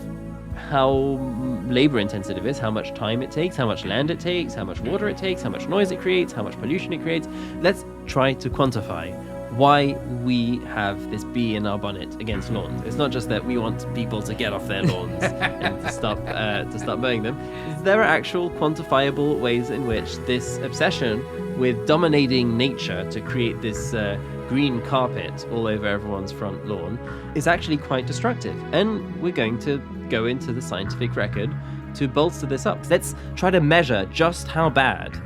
how labor intensive it is, how much time it takes, how much land it takes, how much water it takes, how much noise it creates, how much pollution it creates? Let's try to quantify why we have this bee in our bonnet against lawns. It's not just that we want people to get off their lawns and to stop mowing them. There are actual quantifiable ways in which this obsession with dominating nature to create this green carpet all over everyone's front lawn is actually quite destructive. And we're going to go into the scientific record to bolster this up. Let's try to measure just how bad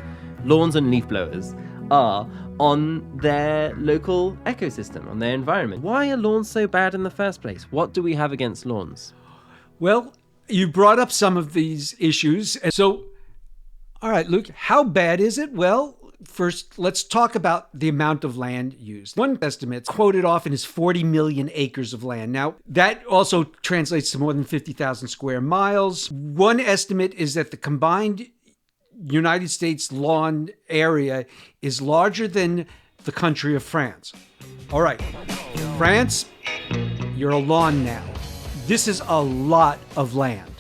lawns and leaf blowers are on their local ecosystem, on their environment. Why are lawns so bad in the first place? What do we have against lawns? Well, you brought up some of these issues. And so, all right, Luke, how bad is it? Well, first, let's talk about the amount of land used. One estimate quoted often is 40 million acres of land. Now, that also translates to more than 50,000 square miles. One estimate is that the combined United States lawn area is larger than the country of France. All right, France, you're a lawn now. This is a lot of land.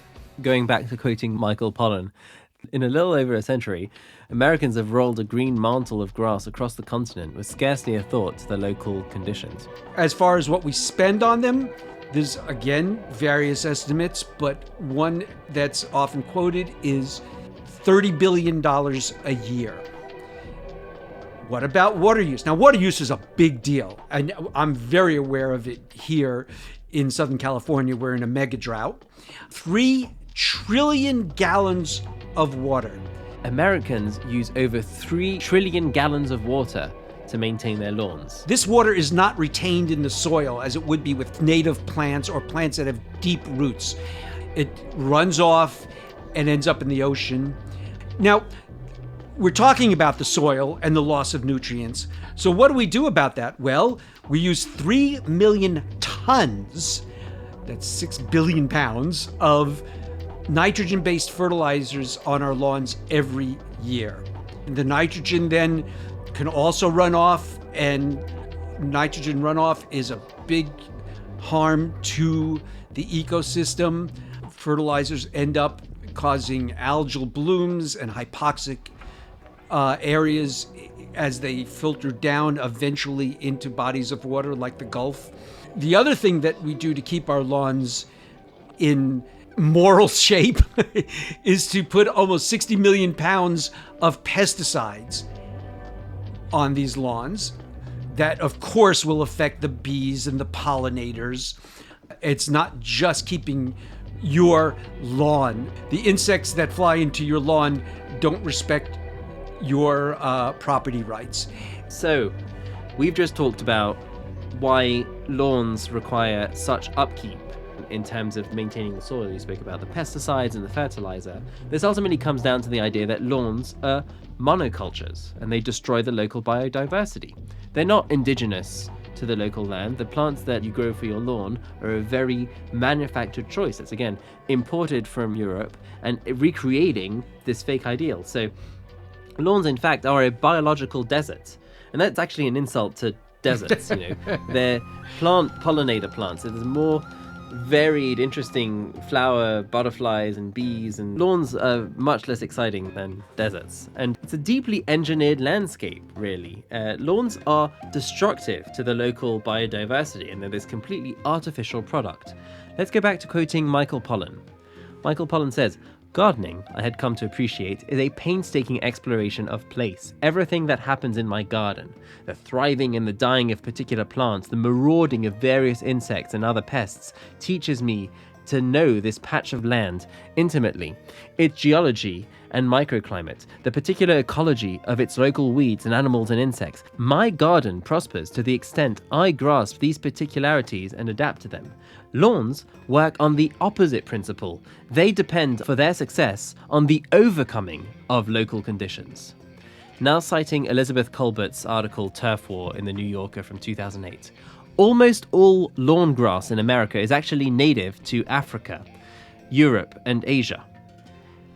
Going back to quoting Michael Pollan, in a little over a century, Americans have rolled a green mantle of grass across the continent with scarcely a thought to the local conditions. As far as what we spend on them, there's, again, various estimates, but one that's often quoted is $30 billion a year. What about water use? Now, water use is a big deal. And I'm very aware of it here in Southern California. We're in a mega drought. 3 trillion gallons of water. Americans use over 3 trillion gallons of water to maintain their lawns. This water is not retained in the soil as it would be with native plants or plants that have deep roots. It runs off and ends up in the ocean. Now, we're talking about the soil and the loss of nutrients. So what do we do about that? Well, we use 3 million tons, that's 6 billion pounds, of nitrogen-based fertilizers on our lawns every year. And the nitrogen then can also run off, and nitrogen runoff is a big harm to the ecosystem. Fertilizers end up causing algal blooms and hypoxic areas as they filter down eventually into bodies of water like the Gulf. The other thing that we do to keep our lawns in moral shape is to put almost 60 million pounds of pesticides on these lawns. That, of course, will affect the bees and the pollinators. It's not just keeping your lawn. The insects that fly into your lawn don't respect your property rights. So, we've just talked about why lawns require such upkeep in terms of maintaining the soil. You spoke about the pesticides and the fertilizer. This ultimately comes down to the idea that lawns are monocultures and they destroy the local biodiversity. They're not indigenous to the local land. The plants that you grow for your lawn are a very manufactured choice. That's again imported from Europe and recreating this fake ideal. So lawns, in fact, are a biological desert. And that's actually an insult to deserts, They're pollinator plants. So there's more varied, interesting flower, butterflies and bees, and lawns are much less exciting than deserts. And it's a deeply engineered landscape, really. Lawns are destructive to the local biodiversity, and they're this completely artificial product. Let's go back to quoting Michael Pollan. Michael Pollan says, "Gardening, I had come to appreciate, is a painstaking exploration of place. Everything that happens in my garden, the thriving and the dying of particular plants, the marauding of various insects and other pests, teaches me to know this patch of land intimately, its geology and microclimate, the particular ecology of its local weeds and animals and insects. My garden prospers to the extent I grasp these particularities and adapt to them. Lawns work on the opposite principle. They depend for their success on the overcoming of local conditions." Now citing Elizabeth Colbert's article Turf War in the New Yorker from 2008, almost all lawn grass in America is actually native to Africa, Europe, and Asia.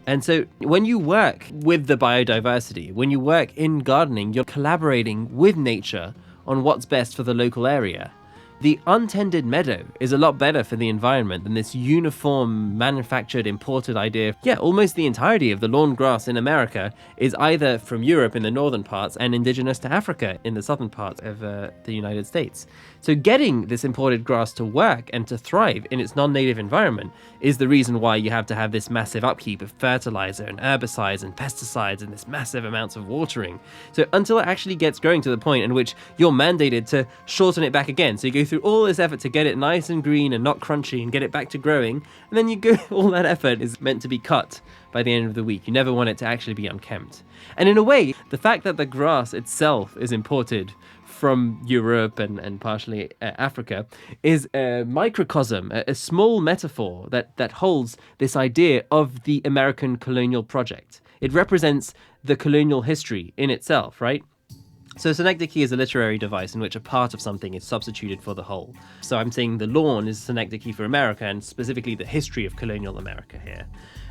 And so when you work with the biodiversity, when you work in gardening, you're collaborating with nature on what's best for the local area. The untended meadow is a lot better for the environment than this uniform, manufactured, imported idea. Yeah, almost the entirety of the lawn grass in America is either from Europe in the northern parts and indigenous to Africa in the southern parts of the United States. So getting this imported grass to work and to thrive in its non-native environment is the reason why you have to have this massive upkeep of fertilizer and herbicides and pesticides and this massive amounts of watering. So until it actually gets growing to the point in which you're mandated to shorten it back again. So you go through all this effort to get it nice and green and not crunchy and get it back to growing, and then all that effort is meant to be cut by the end of the week. You never want it to actually be unkempt. And in a way, the fact that the grass itself is imported from Europe and partially Africa is a microcosm, a small metaphor that holds this idea of the American colonial project. It represents the colonial history in itself, right? So synecdoche is a literary device in which a part of something is substituted for the whole. So I'm saying the lawn is synecdoche for America, and specifically the history of colonial America here.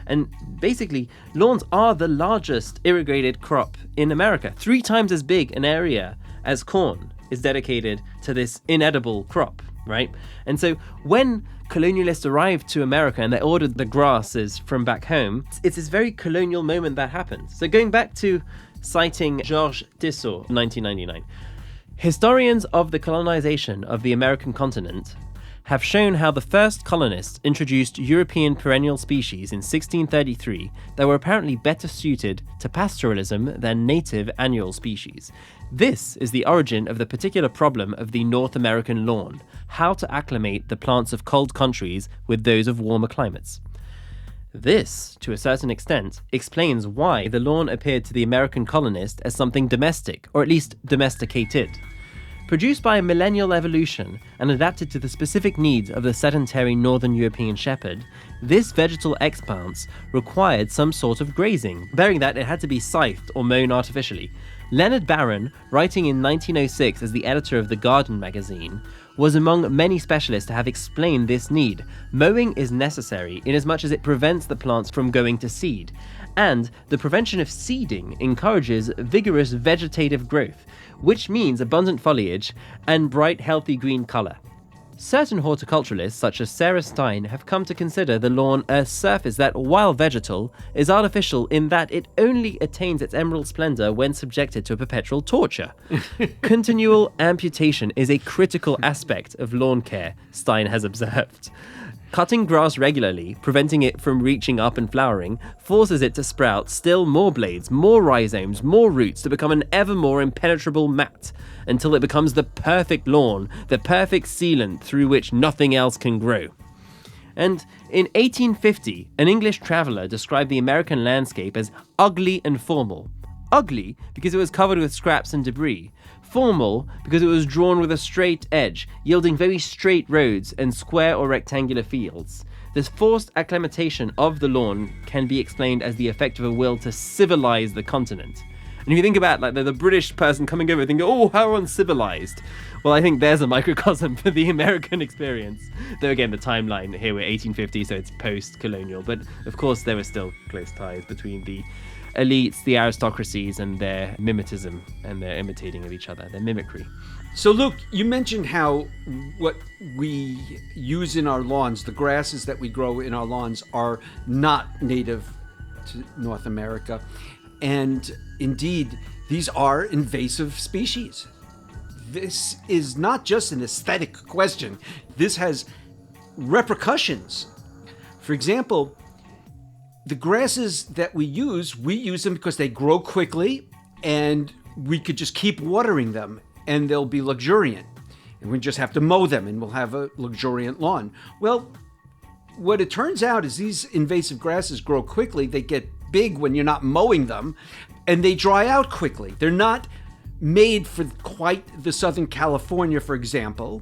And basically, lawns are the largest irrigated crop in America. 3 times as big an area as corn is dedicated to this inedible crop, right? And so when colonialists arrived to America and they ordered the grasses from back home, it's this very colonial moment that happened. So going back to citing Georges Tissot, 1999, historians of the colonization of the American continent have shown how the first colonists introduced European perennial species in 1633 that were apparently better suited to pastoralism than native annual species. This is the origin of the particular problem of the North American lawn, how to acclimate the plants of cold countries with those of warmer climates. This, to a certain extent, explains why the lawn appeared to the American colonist as something domestic, or at least domesticated. Produced by a millennial evolution and adapted to the specific needs of the sedentary northern European shepherd, this vegetal expanse required some sort of grazing, bearing that it had to be scythed or mown artificially. Leonard Barron, writing in 1906 as the editor of The Garden magazine, was among many specialists to have explained this need. Mowing is necessary inasmuch as it prevents the plants from going to seed, and the prevention of seeding encourages vigorous vegetative growth, which means abundant foliage and bright, healthy green color. Certain horticulturalists, such as Sarah Stein, have come to consider the lawn a surface that, while vegetal, is artificial in that it only attains its emerald splendor when subjected to a perpetual torture. Continual amputation is a critical aspect of lawn care, Stein has observed. Cutting grass regularly, preventing it from reaching up and flowering, forces it to sprout still more blades, more rhizomes, more roots to become an ever more impenetrable mat, until it becomes the perfect lawn, the perfect sealant through which nothing else can grow. And in 1850, an English traveller described the American landscape as ugly and formal. Ugly because it was covered with scraps and debris. Formal because it was drawn with a straight edge, yielding very straight roads and square or rectangular fields. This forced acclimatization of the lawn can be explained as the effect of a will to civilize the continent. And if you think about like the British person coming over thinking, oh, how uncivilized. Well, I think there's a microcosm for the American experience. Though again, the timeline here, we're 1850, so it's post-colonial. But of course, there were still close ties between the elites, the aristocracies, and their mimetism and their imitating of each other, their mimicry. So, Luke, you mentioned how what we use in our lawns, the grasses that we grow in our lawns, are not native to North America. And indeed, these are invasive species. This is not just an aesthetic question. This has repercussions. For example, the grasses that we use them because they grow quickly and we could just keep watering them and they'll be luxuriant. And we just have to mow them and we'll have a luxuriant lawn. Well, what it turns out is these invasive grasses grow quickly. They get big when you're not mowing them and they dry out quickly. They're not made for quite the Southern California, for example,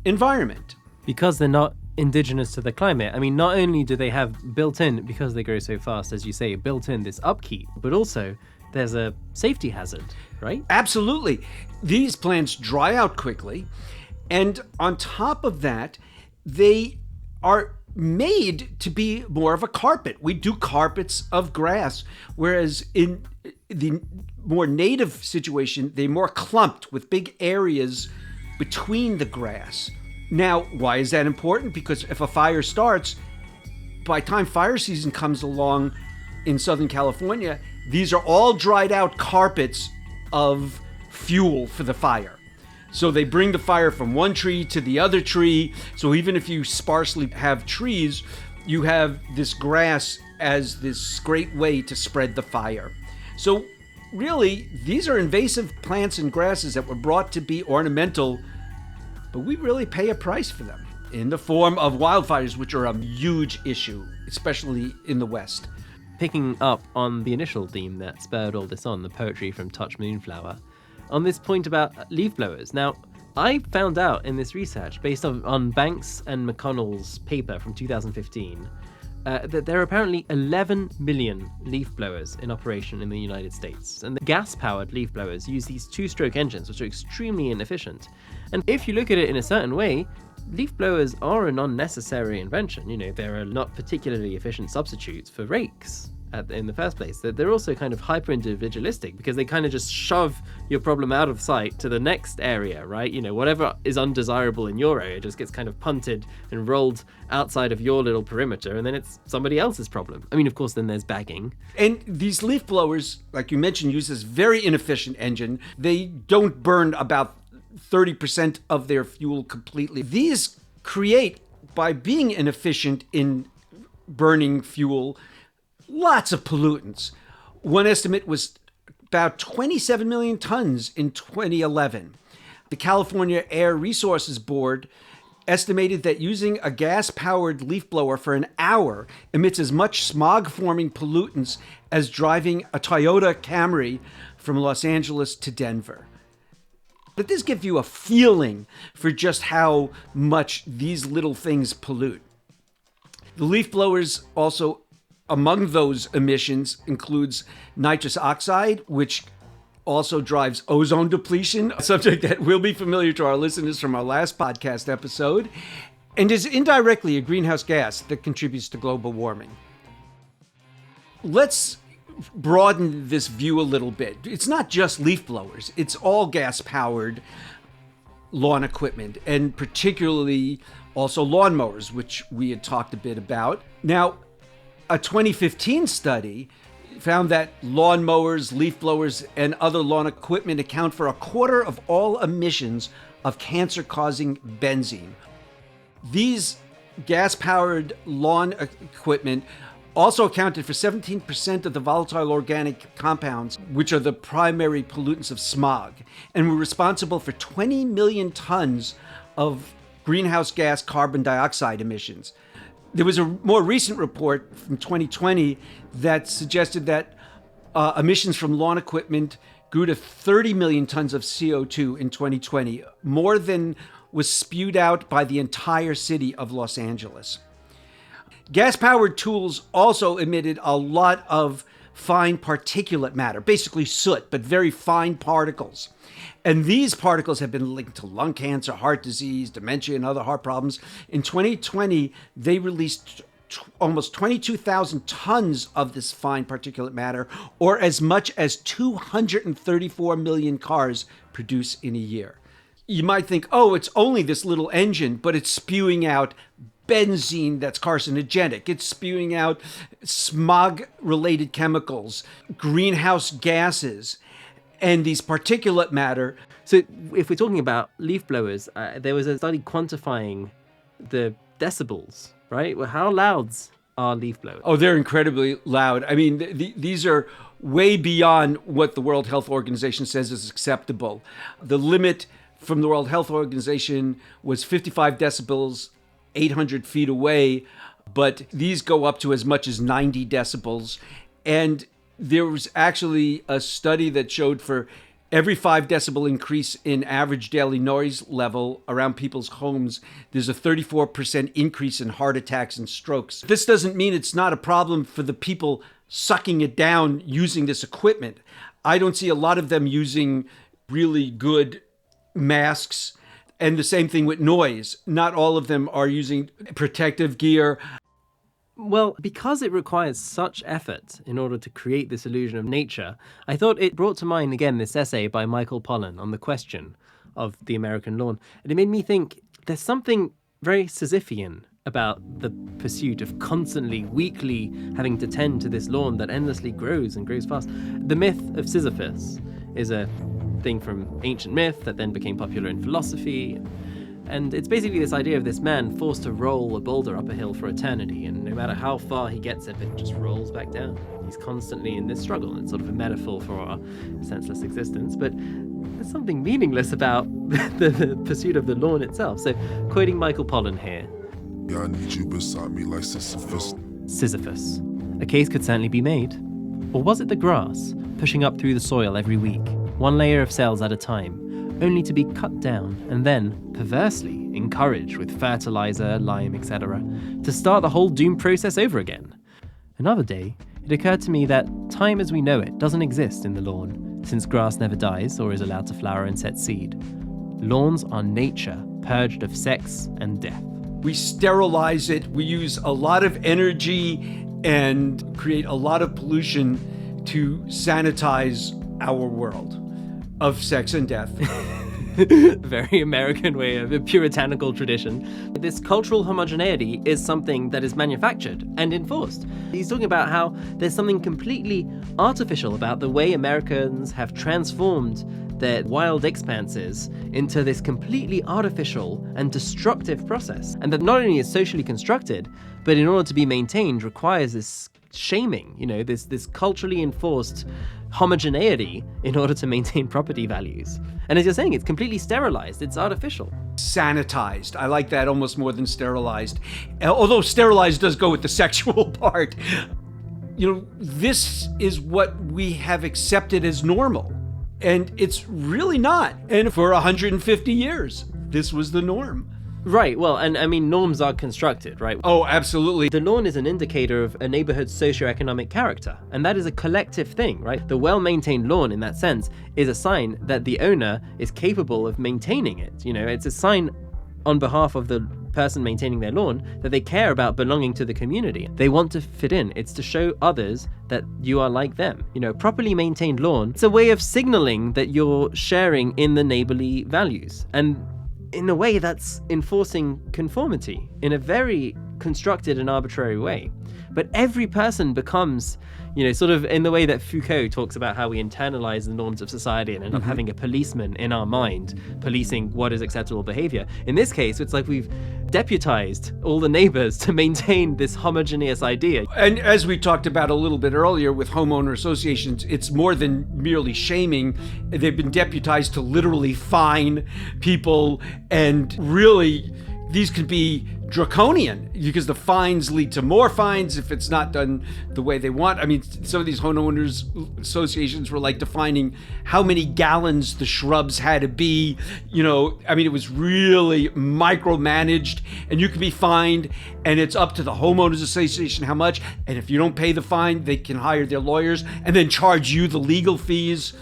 environment. Because they're not indigenous to the climate. I mean, not only do they have built in, because they grow so fast, as you say, built in this upkeep, but also there's a safety hazard, right? Absolutely. These plants dry out quickly. And on top of that, they are made to be more of a carpet. We do carpets of grass, whereas in the more native situation, they're more clumped with big areas between the grass. Now, why is that important? Because if a fire starts, by the time fire season comes along in Southern California, these are all dried out carpets of fuel for the fire. So they bring the fire from one tree to the other tree. So even if you sparsely have trees, you have this grass as this great way to spread the fire. So really, these are invasive plants and grasses that were brought to be ornamental, but we really pay a price for them in the form of wildfires, which are a huge issue, especially in the West. Picking up on the initial theme that spurred all this on, the poetry from Touch Moonflower, on this point about leaf blowers. Now, I found out in this research, based on Banks and McConnell's paper from 2015, that there are apparently 11 million leaf blowers in operation in the United States. And the gas-powered leaf blowers use these two-stroke engines, which are extremely inefficient. And if you look at it in a certain way, leaf blowers are an unnecessary invention. You know, they're not particularly efficient substitutes for rakes in the first place. They're also kind of hyper-individualistic because they kind of just shove your problem out of sight to the next area, right? You know, whatever is undesirable in your area just gets kind of punted and rolled outside of your little perimeter, and then it's somebody else's problem. I mean, of course, then there's bagging. And these leaf blowers, like you mentioned, use this very inefficient engine. They don't burn about 30% of their fuel completely. These create, by being inefficient in burning fuel, lots of pollutants. One estimate was about 27 million tons in 2011. The California Air Resources Board estimated that using a gas-powered leaf blower for an hour emits as much smog-forming pollutants as driving a Toyota Camry from Los Angeles to Denver. But this gives you a feeling for just how much these little things pollute. The leaf blowers also, among those emissions, includes nitrous oxide, which also drives ozone depletion, a subject that will be familiar to our listeners from our last podcast episode, and is indirectly a greenhouse gas that contributes to global warming. Let's broaden this view a little bit. It's not just leaf blowers, it's all gas-powered lawn equipment, and particularly also lawnmowers, which we had talked a bit about. Now, a 2015 study found that lawnmowers, leaf blowers, and other lawn equipment account for a quarter of all emissions of cancer-causing benzene. These gas-powered lawn equipment also accounted for 17% of the volatile organic compounds, which are the primary pollutants of smog, and were responsible for 20 million tons of greenhouse gas carbon dioxide emissions. There was a more recent report from 2020 that suggested that emissions from lawn equipment grew to 30 million tons of CO2 in 2020, more than was spewed out by the entire city of Los Angeles. Gas-powered tools also emitted a lot of fine particulate matter, basically soot, but very fine particles. And these particles have been linked to lung cancer, heart disease, dementia, and other heart problems. In 2020, they released almost 22,000 tons of this fine particulate matter, or as much as 234 million cars produce in a year. You might think, oh, it's only this little engine, but it's spewing out benzene that's carcinogenic. It's spewing out smog-related chemicals, greenhouse gases, and these particulate matter. So if we're talking about leaf blowers, there was a study quantifying the decibels, right? Well, how loud are leaf blowers? Oh, they're incredibly loud. I mean, these are way beyond what the World Health Organization says is acceptable. The limit from the World Health Organization was 55 decibels, 800 feet away, but these go up to as much as 90 decibels. And there was actually a study that showed for every 5 decibel increase in average daily noise level around people's homes, there's a 34% increase in heart attacks and strokes. This doesn't mean it's not a problem for the people sucking it down using this equipment. I don't see a lot of them using really good masks, and the same thing with noise. Not all of them are using protective gear. Well, because it requires such effort in order to create this illusion of nature, I thought it brought to mind again this essay by Michael Pollan on the question of the American lawn. And it made me think there's something very Sisyphean about the pursuit of constantly, weekly having to tend to this lawn that endlessly grows and grows fast. The myth of Sisyphus is a thing from ancient myth that then became popular in philosophy. And it's basically this idea of this man forced to roll a boulder up a hill for eternity, and no matter how far he gets it just rolls back down. He's constantly in this struggle. It's sort of a metaphor for our senseless existence, but there's something meaningless about the pursuit of the lawn itself. So, quoting Michael Pollan here. Yeah, I need you beside me like Sisyphus. Sisyphus. A case could certainly be made. Or was it the grass, pushing up through the soil every week, one layer of cells at a time, only to be cut down and then, perversely, encouraged with fertilizer, lime, etc., to start the whole doomed process over again? Another day, it occurred to me that time as we know it doesn't exist in the lawn, since grass never dies or is allowed to flower and set seed. Lawns are nature, purged of sex and death. We sterilize it, we use a lot of energy and create a lot of pollution to sanitize our world of sex and death. Very American way of a puritanical tradition. This cultural homogeneity is something that is manufactured and enforced. He's talking about how there's something completely artificial about the way Americans have transformed their wild expanses into this completely artificial and destructive process. And that not only is socially constructed, but in order to be maintained requires this shaming, this culturally enforced homogeneity in order to maintain property values. And as you're saying, it's completely sterilized, it's artificial. Sanitized. I like that almost more than sterilized. Although sterilized does go with the sexual part. This is what we have accepted as normal. And it's really not. And for 150 years, this was the norm. Right, well, and I mean, norms are constructed, right? Oh, absolutely. The lawn is an indicator of a neighborhood's socioeconomic character, and that is a collective thing, right? The well-maintained lawn, in that sense, is a sign that the owner is capable of maintaining it. It's a sign on behalf of the person maintaining their lawn that they care about belonging to the community. They want to fit in. It's to show others that you are like them. Properly maintained lawn, it's a way of signaling that you're sharing in the neighborly values. And in a way, that's enforcing conformity in a very constructed and arbitrary way. But every person becomes, sort of in the way that Foucault talks about how we internalize the norms of society and end up having a policeman in our mind policing what is acceptable behavior. In this case, it's like we've deputized all the neighbors to maintain this homogeneous idea. And as we talked about a little bit earlier with homeowner associations, it's more than merely shaming. They've been deputized to literally fine people, and really these could be draconian because the fines lead to more fines if it's not done the way they want. I mean, some of these homeowners associations were like defining how many gallons the shrubs had to be. I mean, it was really micromanaged, and you could be fined, and it's up to the homeowners association how much. And if you don't pay the fine, they can hire their lawyers and then charge you the legal fees.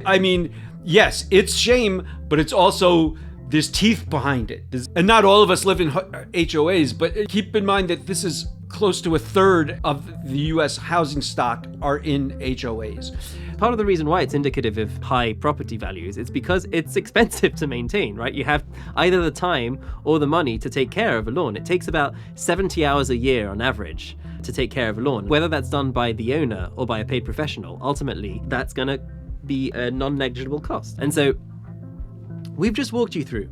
I mean, yes, it's shame, but it's also there's teeth behind it. And not all of us live in HOAs, but keep in mind that this is close to a third of the US housing stock are in HOAs. Part of the reason why it's indicative of high property values is because it's expensive to maintain, right? You have either the time or the money to take care of a lawn. It takes about 70 hours a year on average to take care of a lawn. Whether that's done by the owner or by a paid professional, ultimately that's going to be a non-negligible cost. And so we've just walked you through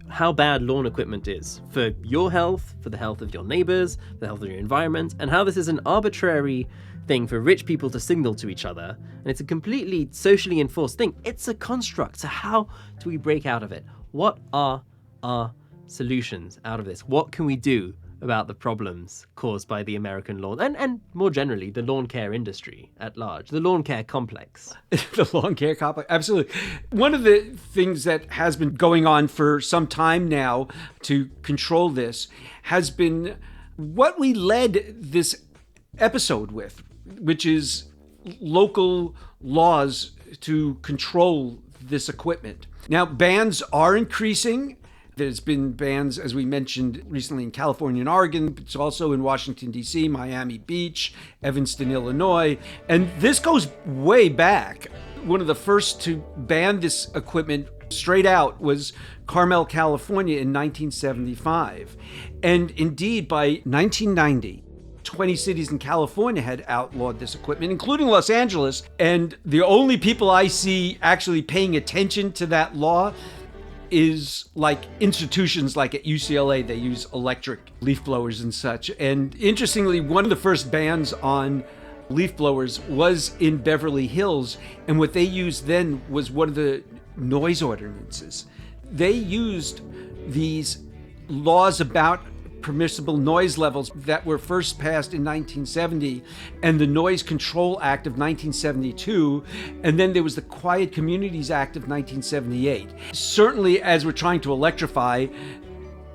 how bad lawn equipment is for your health, for the health of your neighbors, the health of your environment, and how this is an arbitrary thing for rich people to signal to each other. And it's a completely socially enforced thing. It's a construct. So how do we break out of it? What are our solutions out of this? What can we do about the problems caused by the American lawn and more generally the lawn care industry at large, the lawn care complex? The lawn care complex, absolutely. One of the things that has been going on for some time now to control this has been what we led this episode with, which is local laws to control this equipment. Now, bans are increasing. There's been bans, as we mentioned recently, in California and Oregon. It's also in Washington, D.C., Miami Beach, Evanston, Illinois. And this goes way back. One of the first to ban this equipment straight out was Carmel, California in 1975. And indeed, by 1990, 20 cities in California had outlawed this equipment, including Los Angeles. And the only people I see actually paying attention to that law is like institutions like at UCLA. They use electric leaf blowers and such. And interestingly, one of the first bans on leaf blowers was in Beverly Hills. And what they used then was one of the noise ordinances. They used these laws about permissible noise levels that were first passed in 1970 and the Noise Control Act of 1972, and then there was the Quiet Communities Act of 1978. Certainly, as we're trying to electrify,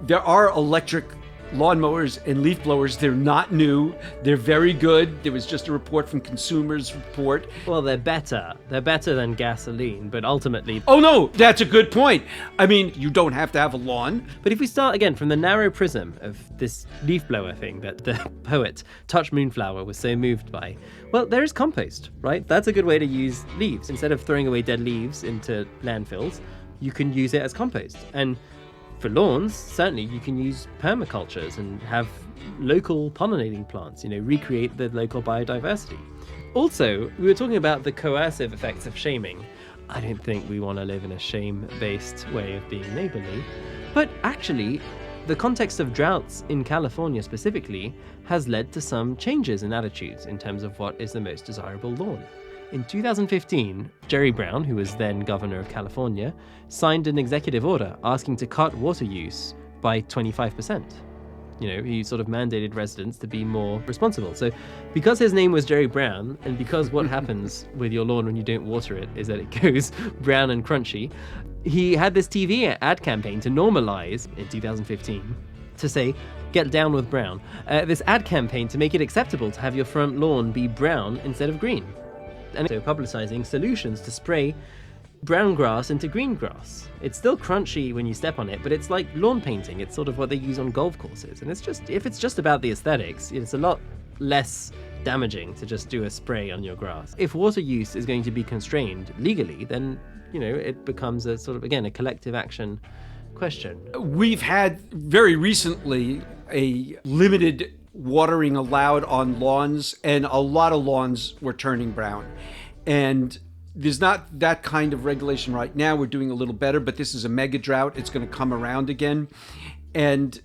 there are electric lawnmowers and leaf blowers. They're not new. They're very good. There was just a report from Consumers Report. Well, they're better. They're better than gasoline, but ultimately... Oh no, that's a good point. I mean, you don't have to have a lawn. But if we start again from the narrow prism of this leaf blower thing that the poet Touch Moonflower was so moved by, well, there is compost, right? That's a good way to use leaves. Instead of throwing away dead leaves into landfills, you can use it as compost. And for lawns, certainly you can use permacultures and have local pollinating plants, recreate the local biodiversity. Also, we were talking about the coercive effects of shaming. I don't think we want to live in a shame-based way of being neighborly, but actually, the context of droughts in California specifically has led to some changes in attitudes in terms of what is the most desirable lawn. In 2015, Jerry Brown, who was then governor of California, signed an executive order asking to cut water use by 25%. He sort of mandated residents to be more responsible. So because his name was Jerry Brown, and because what happens with your lawn when you don't water it is that it goes brown and crunchy, he had this TV ad campaign to normalize, in 2015, to say, get down with brown. This ad campaign to make it acceptable to have your front lawn be brown instead of green. And so publicizing solutions to spray brown grass into green grass. It's still crunchy when you step on it, but it's like lawn painting. It's sort of what they use on golf courses. And if it's just about the aesthetics, it's a lot less damaging to just do a spray on your grass. If water use is going to be constrained legally, then, it becomes a sort of, again, a collective action question. We've had very recently a limited watering allowed on lawns, and a lot of lawns were turning brown. And there's not that kind of regulation right now. We're doing a little better, but this is a mega drought. It's going to come around again. And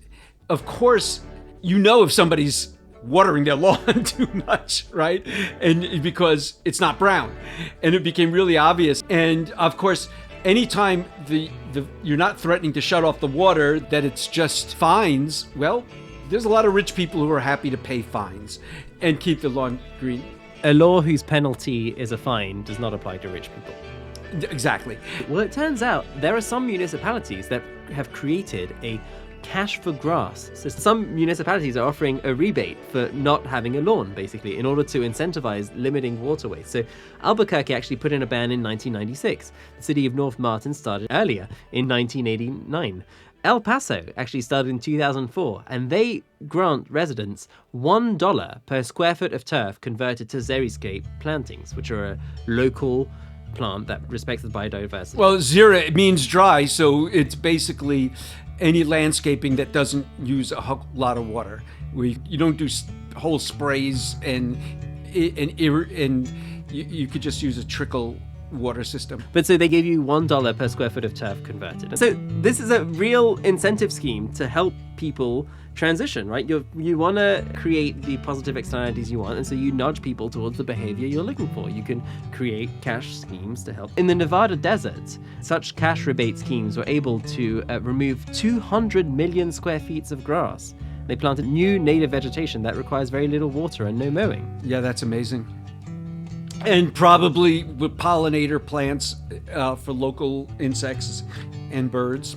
of course, if somebody's watering their lawn too much, right? And because it's not brown. And it became really obvious. And of course, anytime you're not threatening to shut off the water, that it's just fines, well, there's a lot of rich people who are happy to pay fines and keep the lawn green. A law whose penalty is a fine does not apply to rich people. Exactly. Well, it turns out there are some municipalities that have created a cash for grass. So some municipalities are offering a rebate for not having a lawn, basically, in order to incentivize limiting water waste. So Albuquerque actually put in a ban in 1996. The city of North Martin started earlier in 1989. El Paso actually started in 2004, and they grant residents $1 per square foot of turf converted to xeriscape plantings, which are a local plant that respects the biodiversity. Well, xera, it means dry, so it's basically any landscaping that doesn't use a lot of water. You don't do whole sprays and you could just use a trickle water system. But so they gave you $1 per square foot of turf converted. So this is a real incentive scheme to help people transition, right? You want to create the positive externalities you want, and so you nudge people towards the behavior you're looking for. You can create cash schemes to help. In the Nevada desert, such cash rebate schemes were able to remove 200 million square feet of grass. They planted new native vegetation that requires very little water and no mowing. Yeah, that's amazing. And probably with pollinator plants for local insects and birds.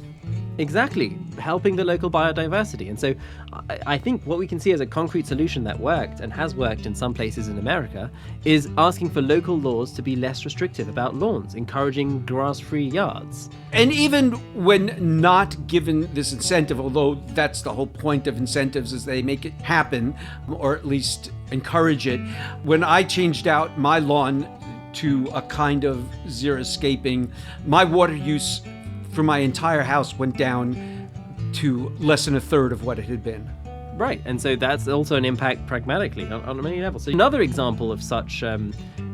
Exactly, helping the local biodiversity. And so I think what we can see as a concrete solution that worked and has worked in some places in America is asking for local laws to be less restrictive about lawns, encouraging grass-free yards. And even when not given this incentive, although that's the whole point of incentives is they make it happen, or at least encourage it. When I changed out my lawn to a kind of xeriscaping, my water use for my entire house went down to less than a third of what it had been. Right, and so that's also an impact pragmatically on many levels. So another example of such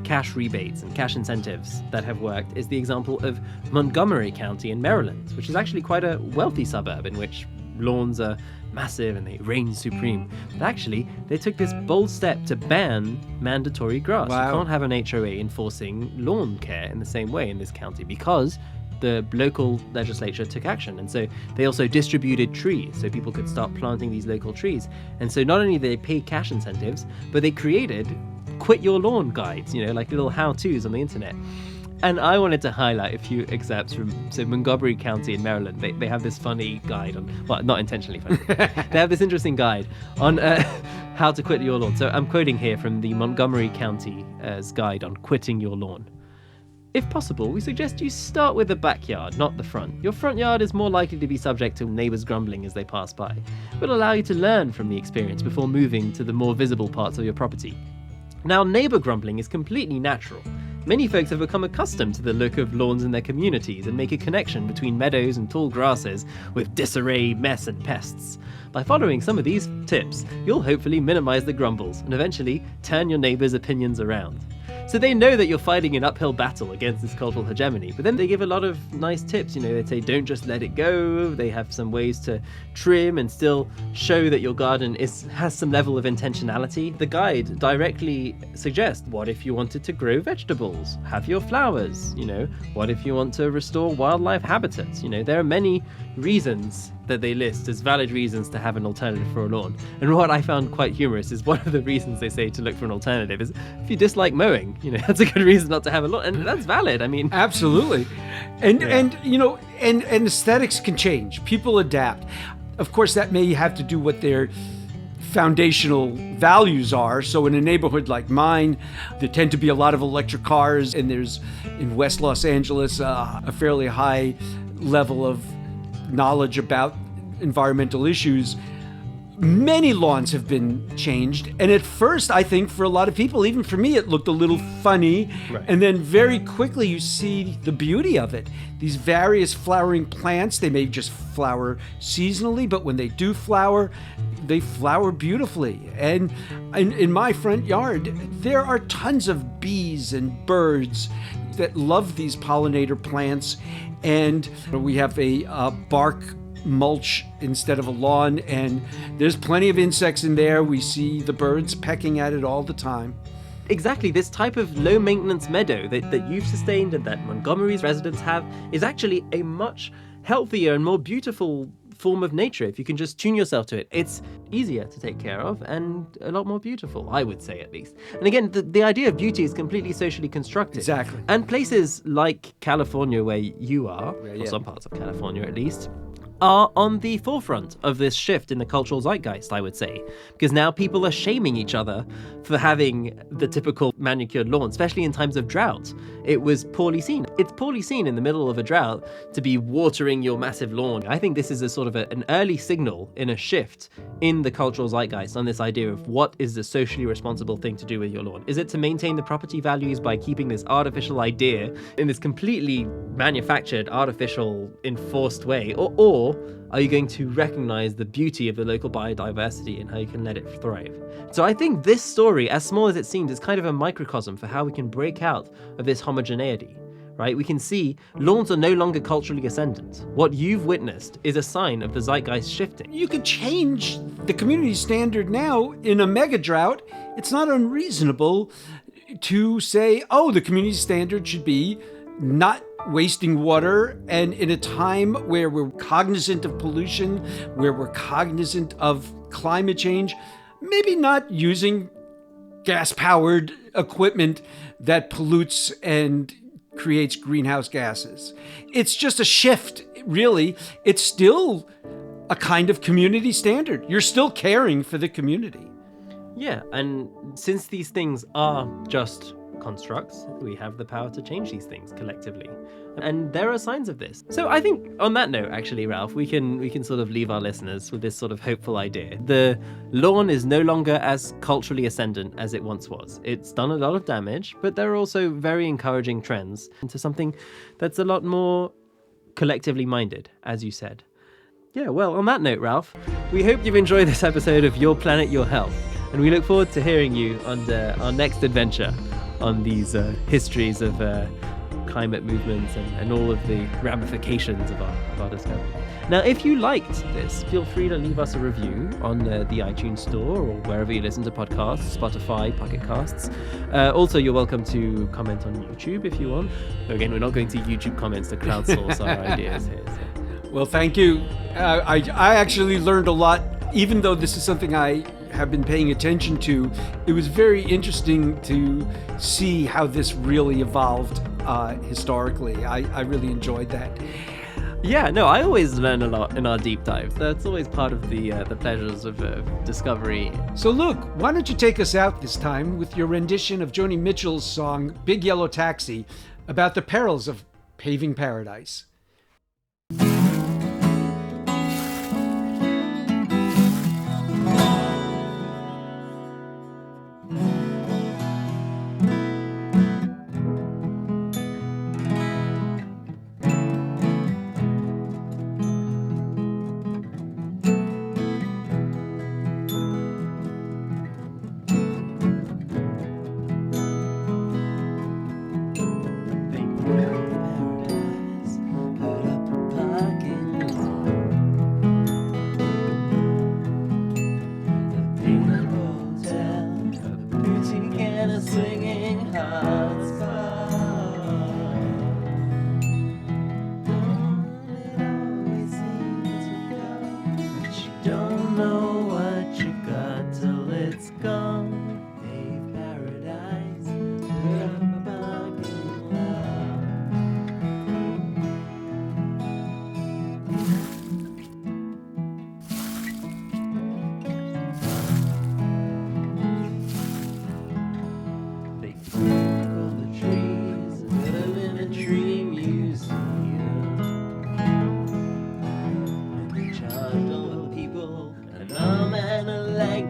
cash rebates and cash incentives that have worked is the example of Montgomery County in Maryland, which is actually quite a wealthy suburb in which lawns are massive and they reign supreme. But actually, they took this bold step to ban mandatory grass. Wow. You can't have an HOA enforcing lawn care in the same way in this county because the local legislature took action. And so they also distributed trees so people could start planting these local trees. And so not only did they pay cash incentives, but they created quit your lawn guides, like little how-tos on the internet. And I wanted to highlight a few excerpts from Montgomery County in Maryland. They have this funny guide on, well, not intentionally funny. They have this interesting guide on how to quit your lawn. So I'm quoting here from the Montgomery County's guide on quitting your lawn. If possible, we suggest you start with the backyard, not the front. Your front yard is more likely to be subject to neighbors grumbling as they pass by. It will allow you to learn from the experience before moving to the more visible parts of your property. Now, neighbor grumbling is completely natural. Many folks have become accustomed to the look of lawns in their communities and make a connection between meadows and tall grasses with disarray, mess, and pests. By following some of these tips, you'll hopefully minimize the grumbles and eventually turn your neighbors' opinions around. So they know that you're fighting an uphill battle against this cultural hegemony, but then they give a lot of nice tips. They say don't just let it go. They have some ways to trim and still show that your garden has some level of intentionality. The guide directly suggests, what if you wanted to grow vegetables? Have your flowers? What if you want to restore wildlife habitats? There are many reasons that they list as valid reasons to have an alternative for a lawn. And what I found quite humorous is one of the reasons they say to look for an alternative is if you dislike mowing, that's a good reason not to have a lawn. And that's valid. Absolutely. And aesthetics can change. People adapt. Of course, that may have to do what their foundational values are. So in a neighborhood like mine, there tend to be a lot of electric cars, and there's in West Los Angeles a fairly high level of knowledge about environmental issues. Many lawns have been changed, and at first I think for a lot of people, even for me, it looked a little funny. Right. And then very quickly you see the beauty of it. These various flowering plants, they may just flower seasonally, but when they do flower, they flower beautifully. And in my front yard, there are tons of bees and birds that love these pollinator plants. And we have a bark mulch instead of a lawn, and there's plenty of insects in there. We see the birds pecking at it all the time. exactly this type of low maintenance meadow that you've sustained and that Montgomery's residents have is actually a much healthier and more beautiful form of nature if you can just tune yourself to it. It's easier to take care of and a lot more beautiful, I would say, at least. And again, the idea of beauty is completely socially constructed. Exactly. And places like California, where you are, or some parts of California at least, are on the forefront of this shift in the cultural zeitgeist, I would say. Because now people are shaming each other for having the typical manicured lawn, especially in times of drought. It was poorly seen. It's poorly seen in the middle of a drought to be watering your massive lawn. I think this is a sort of an early signal in a shift in the cultural zeitgeist on this idea of what is the socially responsible thing to do with your lawn. Is it to maintain the property values by keeping this artificial idea in this completely manufactured, artificial, enforced way? Or are you going to recognize the beauty of the local biodiversity and how you can let it thrive? So I think this story, as small as it seems, is kind of a microcosm for how we can break out of this homogeneity, right? We can see lawns are no longer culturally ascendant. What you've witnessed is a sign of the zeitgeist shifting. You could change the community standard now in a mega drought. It's not unreasonable to say, oh, the community standard should be not wasting water, and in a time where we're cognizant of pollution, where we're cognizant of climate change, maybe not using gas-powered equipment that pollutes and creates greenhouse gases. It's just a shift, really. It's still a kind of community standard. You're still caring for the community. Yeah, and since these things are just constructs, we have the power to change these things collectively. And there are signs of this. So I think on that note, actually, Ralph, we can sort of leave our listeners with this sort of hopeful idea. The lawn is no longer as culturally ascendant as it once was. It's done a lot of damage, but there are also very encouraging trends into something that's a lot more collectively minded, as you said. Yeah, well, on that note, Ralph, we hope you've enjoyed this episode of Your Planet, Your Health, and we look forward to hearing you on our next adventure on these histories of climate movements and all of the ramifications of our discovery. Now, if you liked this, feel free to leave us a review on the iTunes Store or wherever you listen to podcasts, Spotify, Pocket Casts. Also, you're welcome to comment on YouTube if you want. Again, we're not going to YouTube comments to crowdsource our ideas here. So. Well, thank you. I actually learned a lot, even though this is something I have been paying attention to. It was very interesting to see how this really evolved historically. I really enjoyed that. Yeah, no, I always learn a lot in our deep dives. That's always part of the pleasures of discovery. So Luke, why don't you take us out this time with your rendition of Joni Mitchell's song Big Yellow Taxi about the perils of paving paradise.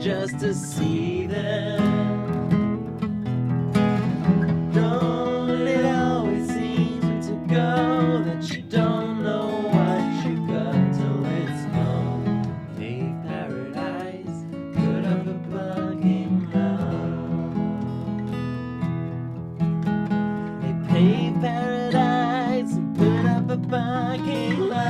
Just to see them. Don't it always seem to go that you don't know what you got till it's gone? Pave paradise, put up a parking lot. They pave paradise and put up a parking lot.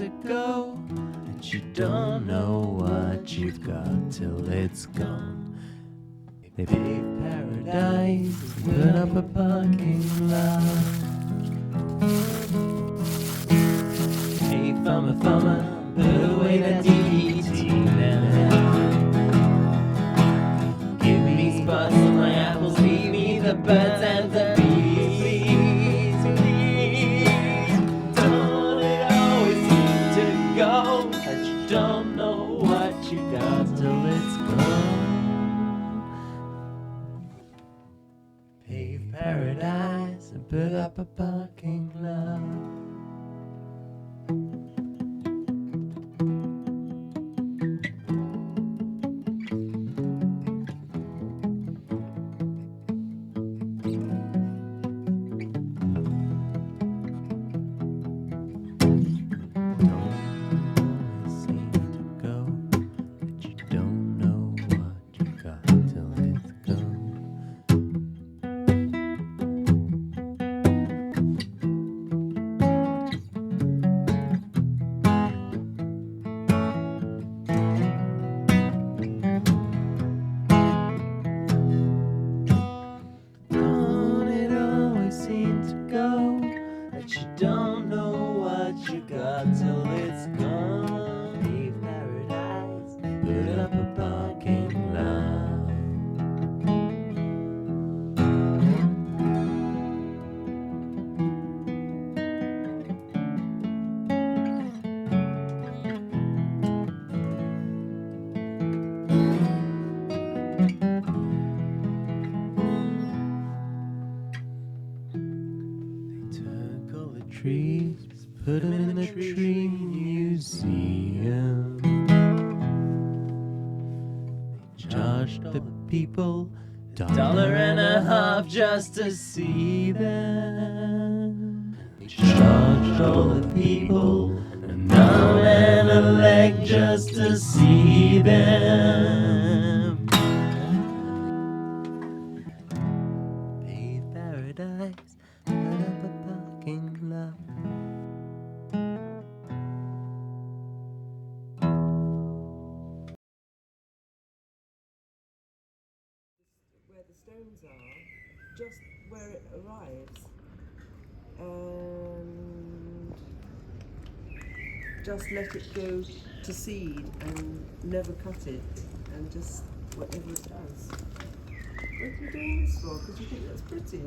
to go, that you don't know what you've got till it's gone. They paved paradise, put up a parking lot. Hey, farmer, put away that DDT now. Give me spots on my apples, feed me the birds and the bees, please. Don't it always seem to go that you don't know what you got till it's gone? Pave paradise and put up a parking lot. Don't know what you got till it's gone. Leave paradise, put up a parking lot. Trees, put them in the tree museum. They charged the people $1.50 just to see them. They charged all the people an arm and a leg just to see them. Paved paradise, put up a parking lot. Where the stones are, just where it arrives, and just let it go to seed and never cut it, and just whatever it does. What are you doing this for? Because you think that's pretty.